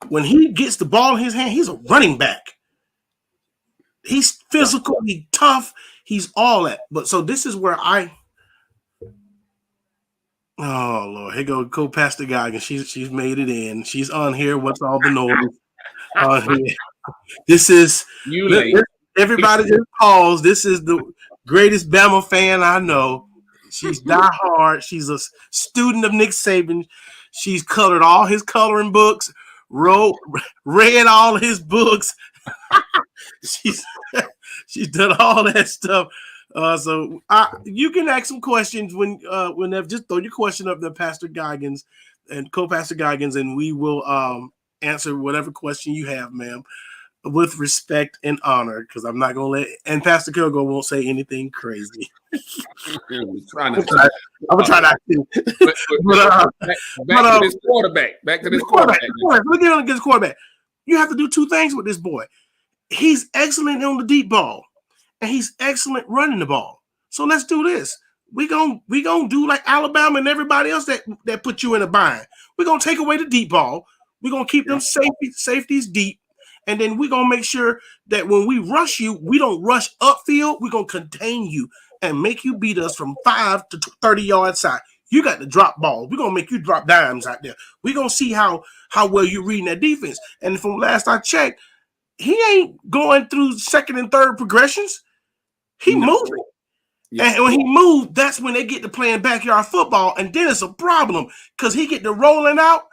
when he gets the ball in his hand, he's a running back. He's physical, he's tough, he's all that. But so this is where oh Lord, here go co-pastor Goggins. She's made it in. She's on here. What's all the noise on here? This is everybody just pause. This is the greatest Bama fan I know. She's diehard. She's a student of Nick Saban. She's colored all his coloring books, read all his books. She's done all that stuff. So you can ask some questions whenever. Just throw your question up there, Pastor Goggins and co-pastor Goggins, and we will answer whatever question you have, ma'am, with respect and honor, because I'm not gonna and Pastor Kilgore won't say anything crazy. I'm gonna try not to. Back to this quarterback. Back to this quarterback. Look at him against quarterback. You have to do 2 things with this boy. He's excellent on the deep ball, and he's excellent running the ball. So let's do this. We gonna do like Alabama and everybody else that put you in a bind. We're gonna take away the deep ball. We're gonna keep them safeties deep, and then we're gonna make sure that when we rush you, we don't rush upfield. We're gonna contain you and make you beat us from 5 to 30 yards side. You got to drop balls. We're gonna make you drop dimes out there. We're gonna see how well you're reading that defense. And from last I checked, he ain't going through 2nd and 3rd progressions. He moving. Yeah. And when he moved, that's when they get to playing backyard football, and then it's a problem because he get to rolling out,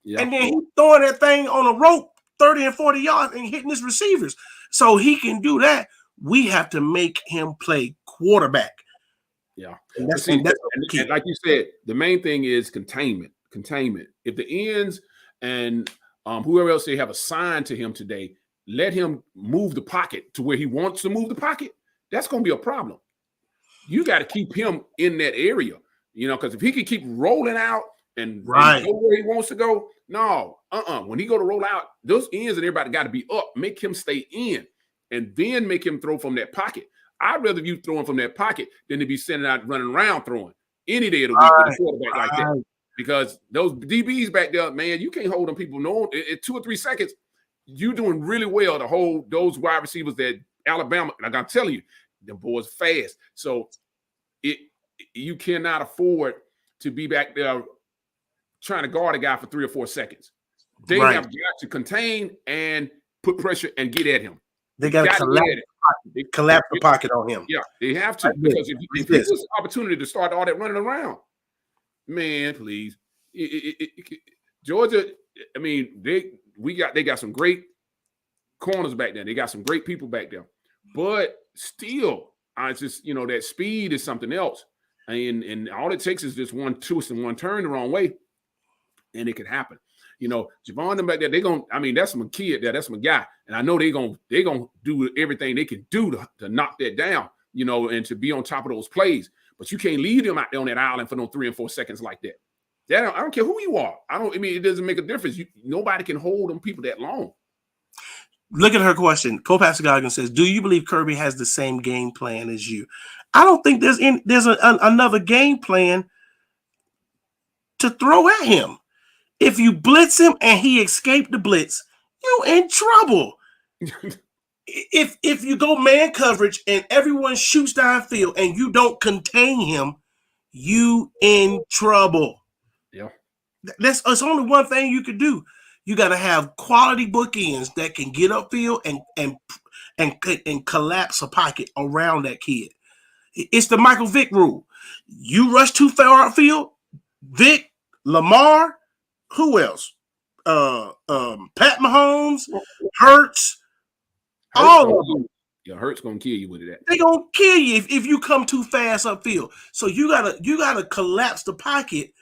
and then he throwing that thing on a rope 30 and 40 yards and hitting his receivers. So he can do that. We have to make him play quarterback. Yeah. And But that's, see, and that's and like you said, the main thing is containment. Containment. If the ends and whoever else they have assigned to him today, let him move the pocket to where he wants to move the pocket, that's going to be a problem. You got to keep him in that area, because if he can keep rolling out and go where he wants to go, no, when he go to roll out, those ends and everybody got to be up. Make him stay in, and then make him throw from that pocket. I'd rather you throwing from that pocket than to be sending out running around throwing any day of the week with a quarterback like that. Because those DBs back there, man, you can't hold them people. No, in 2 or 3 seconds, you doing really well to hold those wide receivers that Alabama. Like I'm telling you, the boys fast. So you cannot afford to be back there trying to guard a guy for 3 or 4 seconds. They have got to contain and put pressure and get at him. They got to collapse the pocket on him. Yeah, they have to. Because if he was an opportunity to start all that running around, man, please. Georgia, I mean, they got some great corners back there. They got some great people back there. But still, I just, that speed is something else. And all it takes is just one twist and one turn the wrong way, and it could happen. Javon them back there, that's my kid there. That's my guy. And I know they're gonna do everything they can do to knock that down, and to be on top of those plays. But you can't leave them out there on that island for no 3 and 4 seconds like that. I don't care who you are. It doesn't make a difference. Nobody can hold them people that long. Look at her question. Co-Pastor Goggins says, do you believe Kirby has the same game plan as you? I don't think there's another game plan to throw at him. If you blitz him and he escaped the blitz, you in trouble. If you go man coverage and everyone shoots downfield and you don't contain him, you in trouble. Yeah. It's only one thing you could do. You got to have quality bookends that can get upfield and collapse a pocket around that kid. It's the Michael Vick rule. You rush too far outfield, Vick, Lamar, who else? Pat Mahomes, Hurts, all of them. Yeah, Hurts gonna kill you with that. They gonna kill you if you come too fast upfield. So you gotta collapse the pocket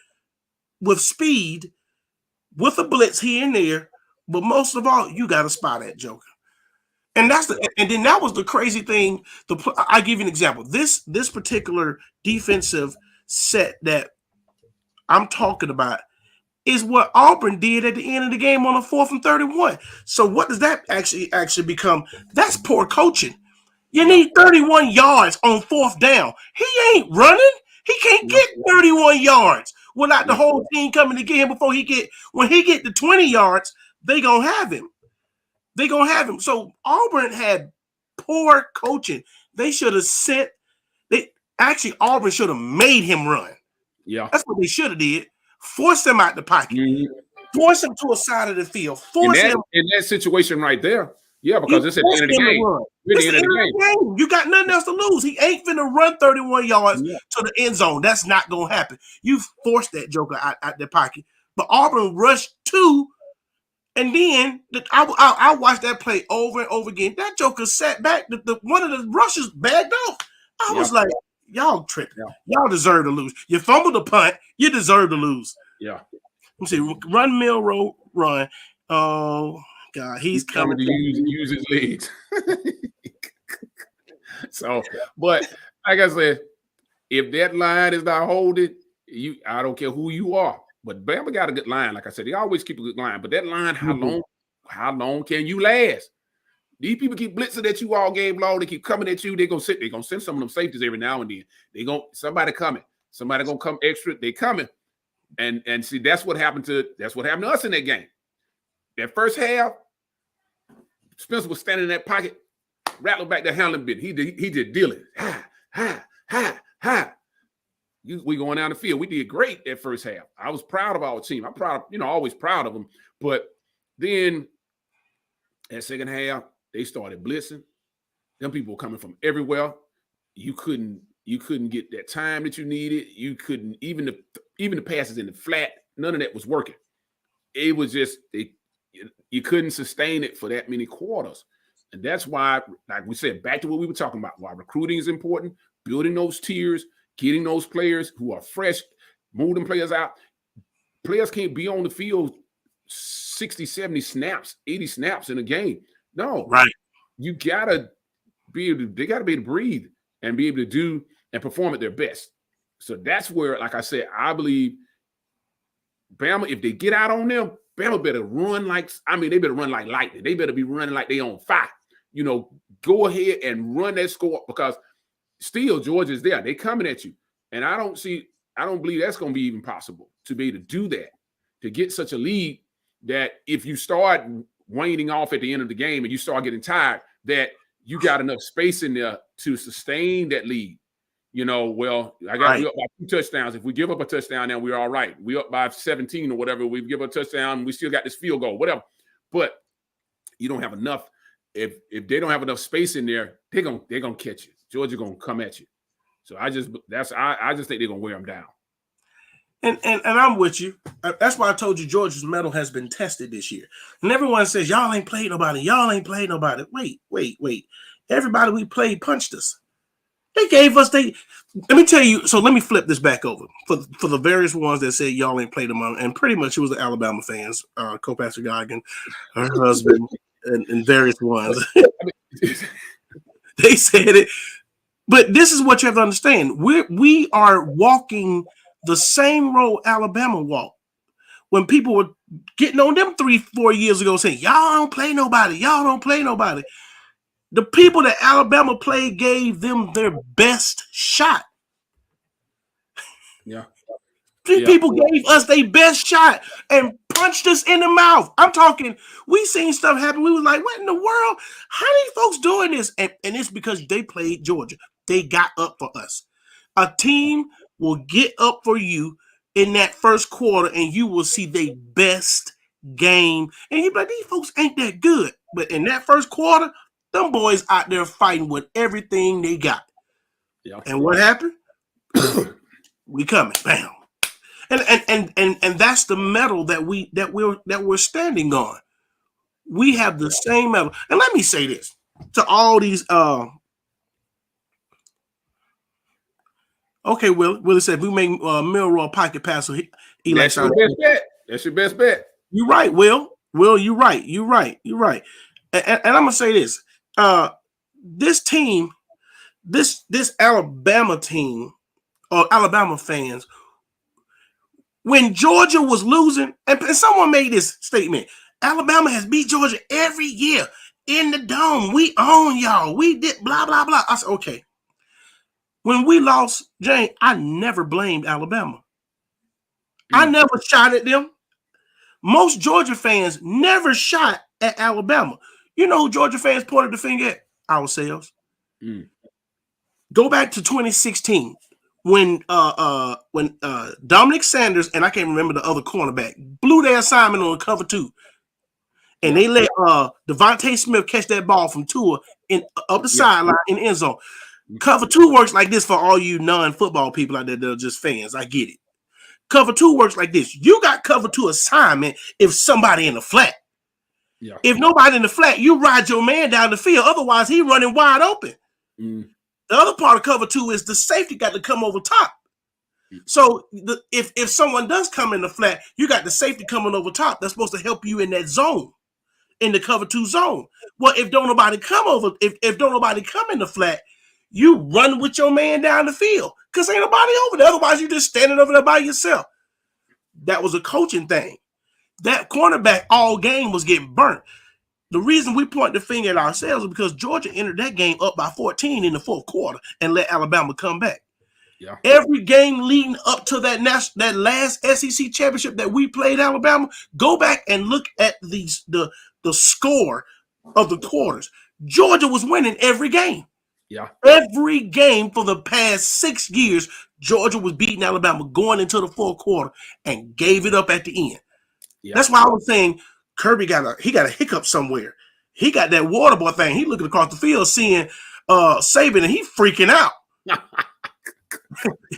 with speed, with a blitz here and there, but most of all, you gotta spot that joker. And then that was the crazy thing. I give you an example. This particular defensive set that I'm talking about is what Auburn did at the end of the game on a 4th and 31. So what does that actually become? That's poor coaching. You need 31 yards on 4th down. He ain't running. He can't get 31 yards without the whole team coming to get him when he get to 20 yards, they gonna have him. So Auburn had poor coaching. They should have Auburn should have made him run. Yeah. That's what they should have did. Force him out the pocket. Mm-hmm. Force him to a side of the field. In that situation right there. Yeah, because it's at the end of the game. It's the end of the game. You got nothing else to lose. He ain't finna run 31 yards to the end zone. That's not gonna happen. You forced that joker out their pocket. But Auburn rushed 2, and then I watched that play over and over again. That joker sat back. One of the rushers bagged off. I was like, y'all tripping. Yeah. Y'all deserve to lose. You fumbled the punt. You deserve to lose. Yeah. Let me see. Run, mill, roll, run. Oh, God. He's coming to use his legs. So, but like I said, if that line is not holding, I don't care who you are. But Bama got a good line. Like I said, they always keep a good line. But that line, how long can you last? These people keep blitzing at you all game long. They keep coming at you. They're gonna send some of them safeties every now and then. Somebody coming. Somebody gonna come extra. They coming. And see, that's what happened to us in that game. That first half, Spencer was standing in that pocket, rattling back the handling bit. He did dealing. We going down the field. We did great that first half. I was proud of our team. I'm proud of, always proud of them. But then that second half, they started blitzing. Them people were coming from everywhere. You couldn't get that time that you needed. You couldn't even the passes in the flat. None of that was working. It was just you couldn't sustain it for that many quarters, and that's why, like we said, back to what we were talking about. Why recruiting is important, building those tiers, getting those players who are fresh, moving players out. Players can't be on the field 60, 70 snaps, 80 snaps in a game. No. Right. You gotta be able to, they gotta be able to breathe and be able to do and perform at their best. So that's where, like I said, I believe Bama, if they get out on them, Bama better run they better run like lightning. They better be running like they on fire. Go ahead and run that score, because still Georgia's there. They coming at you. And I don't believe that's going to be even possible to be able to do that, to get such a lead that if you start waning off at the end of the game and you start getting tired, that you got enough space in there to sustain that lead. We up by 2 touchdowns. If we give up a touchdown, then we're all right. We up by 17 or whatever. We give a touchdown, we still got this field goal, whatever. But you don't have enough. If they don't have enough space in there, they're gonna catch you. Georgia gonna come at you. So I just think they're gonna wear them down. And I'm with you. That's why I told you Georgia's mettle has been tested this year. And everyone says, y'all ain't played nobody. Y'all ain't played nobody. Wait. Everybody we played punched us. They gave us let me tell you. So let me flip this back over for the various ones that said y'all ain't played them. And pretty much it was the Alabama fans, Co-Pastor Goggin, her husband, and various ones. They said it. But this is what you have to understand. We are walking the same road Alabama walked when people were getting on them 3-4 years ago saying, y'all don't play nobody. Y'all don't play nobody. The people that Alabama played gave them their best shot. Yeah. People gave us their best shot and punched us in the mouth. I'm talking, we seen stuff happen. We was like, what in the world? How are these folks doing this? And it's because they played Georgia. They got up for us. A team will get up for you in that first quarter and you will see their best game. And you'll be like, these folks ain't that good. But in that first quarter, them boys out there fighting with everything they got. Yeah. And what happened? We coming. Bam. And that's the medal that we're standing on. We have the same medal. And let me say this to all these okay, Willie said we make Milroy a pocket pass, so That's your best bet. That's your best bet. You're right, Will. You're right. And I'm gonna say this: this team, this Alabama team, or Alabama fans, when Georgia was losing, and someone made this statement: Alabama has beat Georgia every year in the dome. We own y'all. We did blah blah blah. I said, okay. When we lost, Jane, I never blamed Alabama. I never shot at them. Most Georgia fans never shot at Alabama. You know who Georgia fans pointed the finger at? Ourselves. Go back to 2016 when Dominic Sanders, and I can't remember the other cornerback, blew their assignment on cover 2. And they let Devontae Smith catch that ball from Tua up the sideline in the end zone. Cover 2 works like this for all you non-football people out there that are just fans. I get it. Cover 2 works like this. You got cover 2 assignment if somebody in the flat. Yeah. If nobody in the flat, you ride your man down the field. Otherwise, he running wide open. The other part of cover 2 is the safety got to come over top. So if someone does come in the flat, you got the safety coming over top. That's supposed to help you in that zone, in the cover 2 zone. Well, if don't nobody come over, if don't nobody come in the flat, you run with your man down the field because ain't nobody over there. Otherwise, you're just standing over there by yourself. That was a coaching thing. That cornerback all game was getting burnt. The reason we point the finger at ourselves is because Georgia entered that game up by 14 in the fourth quarter and let Alabama come back. Yeah. Every game leading up to that last SEC championship that we played Alabama, go back and look at the score of the quarters. Georgia was winning every game. Yeah. Every game for the past 6 years, Georgia was beating Alabama going into the fourth quarter and gave it up at the end. Yeah. That's why I was saying Kirby got a hiccup somewhere. He got that water boy thing. He looking across the field seeing Saban and he freaking out.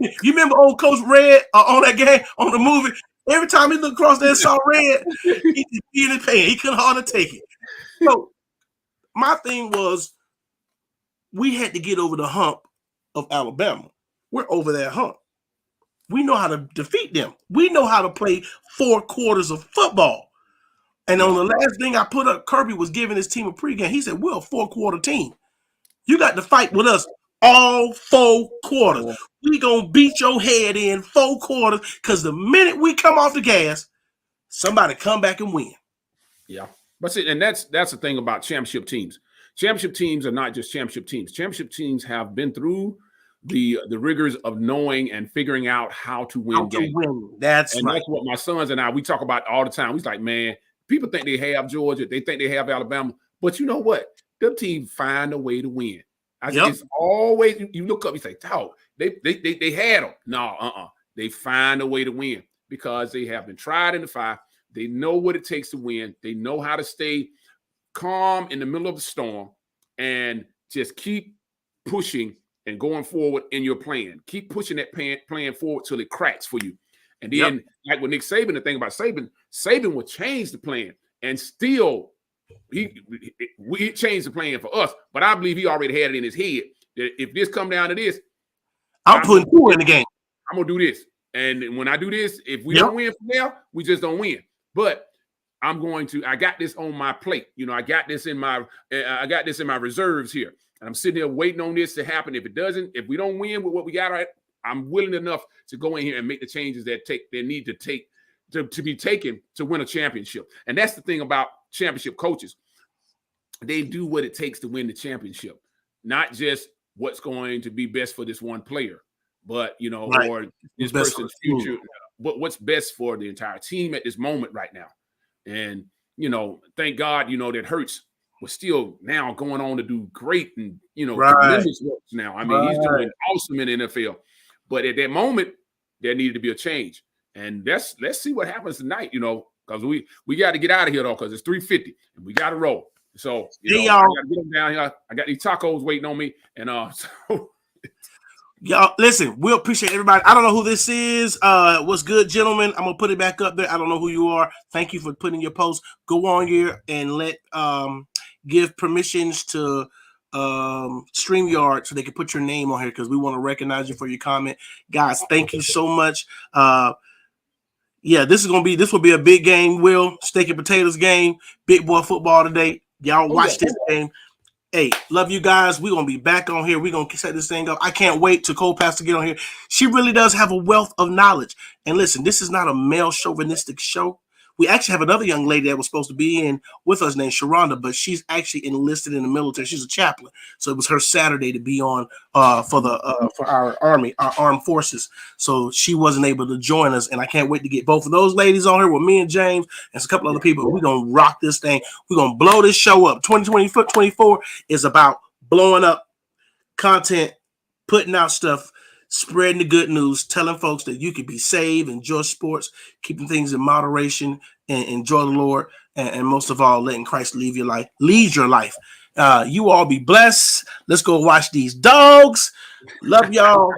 You remember old Coach Red on that game, on the movie? Every time he looked across there and saw Red, he was in pain. He couldn't hardly take it. So my thing was, we had to get over the hump of Alabama. we're over that hump. We know how to defeat them. We know how to play 4 quarters of football. And on the last thing I put up, Kirby was giving his team a pregame. He said, we're a 4-quarter team. You got to fight with us all 4 quarters. We going to beat your head in 4 quarters because the minute we come off the gas, somebody come back and win. Yeah. But see, and that's the thing about championship teams. Championship teams are not just championship teams. Championship teams have been through the rigors of knowing and figuring out how to win games. That's right. That's what my sons and I, we talk about all the time. He's like, man, people think they have Georgia. They think they have Alabama. But you know what? Them teams find a way to win. I said, it's always, you look up, you say, oh, they had them. No, They find a way to win because they have been tried in the fire. They know what it takes to win. They know how to stay calm in the middle of the storm and just keep pushing and going forward in your plan. Keep pushing that plan forward till it cracks for you. And then, like with Nick Saban, the thing about Saban will change the plan and still he changed the plan for us. But I believe he already had it in his head that if this come down to this, I'm putting 2 in the game. I'm gonna do this. And when I do this, if we don't win from there, we just don't win. But I got this on my plate. You know, I got this in my reserves here. And I'm sitting there waiting on this to happen. If we don't win with what we got, right, I'm willing enough to go in here and make the changes that need to be taken to win a championship. And that's the thing about championship coaches. They do what it takes to win the championship, not just what's going to be best for this one player, but, you know, or this person's future, but what's best for the entire team at this moment right now. And, you know, thank God, you know, that Hurts was still now going on to do great and, you know, tremendous work now. I mean, he's doing awesome in the NFL. But at that moment, there needed to be a change. And let's see what happens tonight, you know, because we got to get out of here, though, because it's 3:50 and we got to roll. So, you know, I got to get them down here. I got these tacos waiting on me. And so y'all, listen, we appreciate everybody. I don't know who this is. What's good, gentlemen? I'm going to put it back up there. I don't know who you are. Thank you for putting your post. Go on here and give permissions to StreamYard so they can put your name on here because we want to recognize you for your comment. Guys, thank you so much. This will be a big game, Will. Steak and potatoes game. Big boy football today. Y'all watch this game. Hey, love you guys. We're going to be back on here. We're going to set this thing up. I can't wait to Cole Pastor get on here. She really does have a wealth of knowledge. And listen, this is not a male chauvinistic show. We actually have another young lady that was supposed to be in with us named Sharonda, but she's actually enlisted in the military. She's a chaplain. So it was her Saturday to be on for our army, our armed forces. So she wasn't able to join us. And I can't wait to get both of those ladies on here with me and James and a couple other people. We're going to rock this thing. We're going to blow this show up. 2024 is about blowing up content, putting out stuff, spreading the good news, telling folks that you could be saved, enjoy sports, keeping things in moderation, and enjoy the Lord, and most of all, letting Christ lead your life. You all be blessed. Let's go watch these dogs. Love y'all.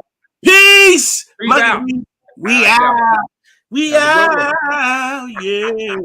Peace. We out. We out. Yeah.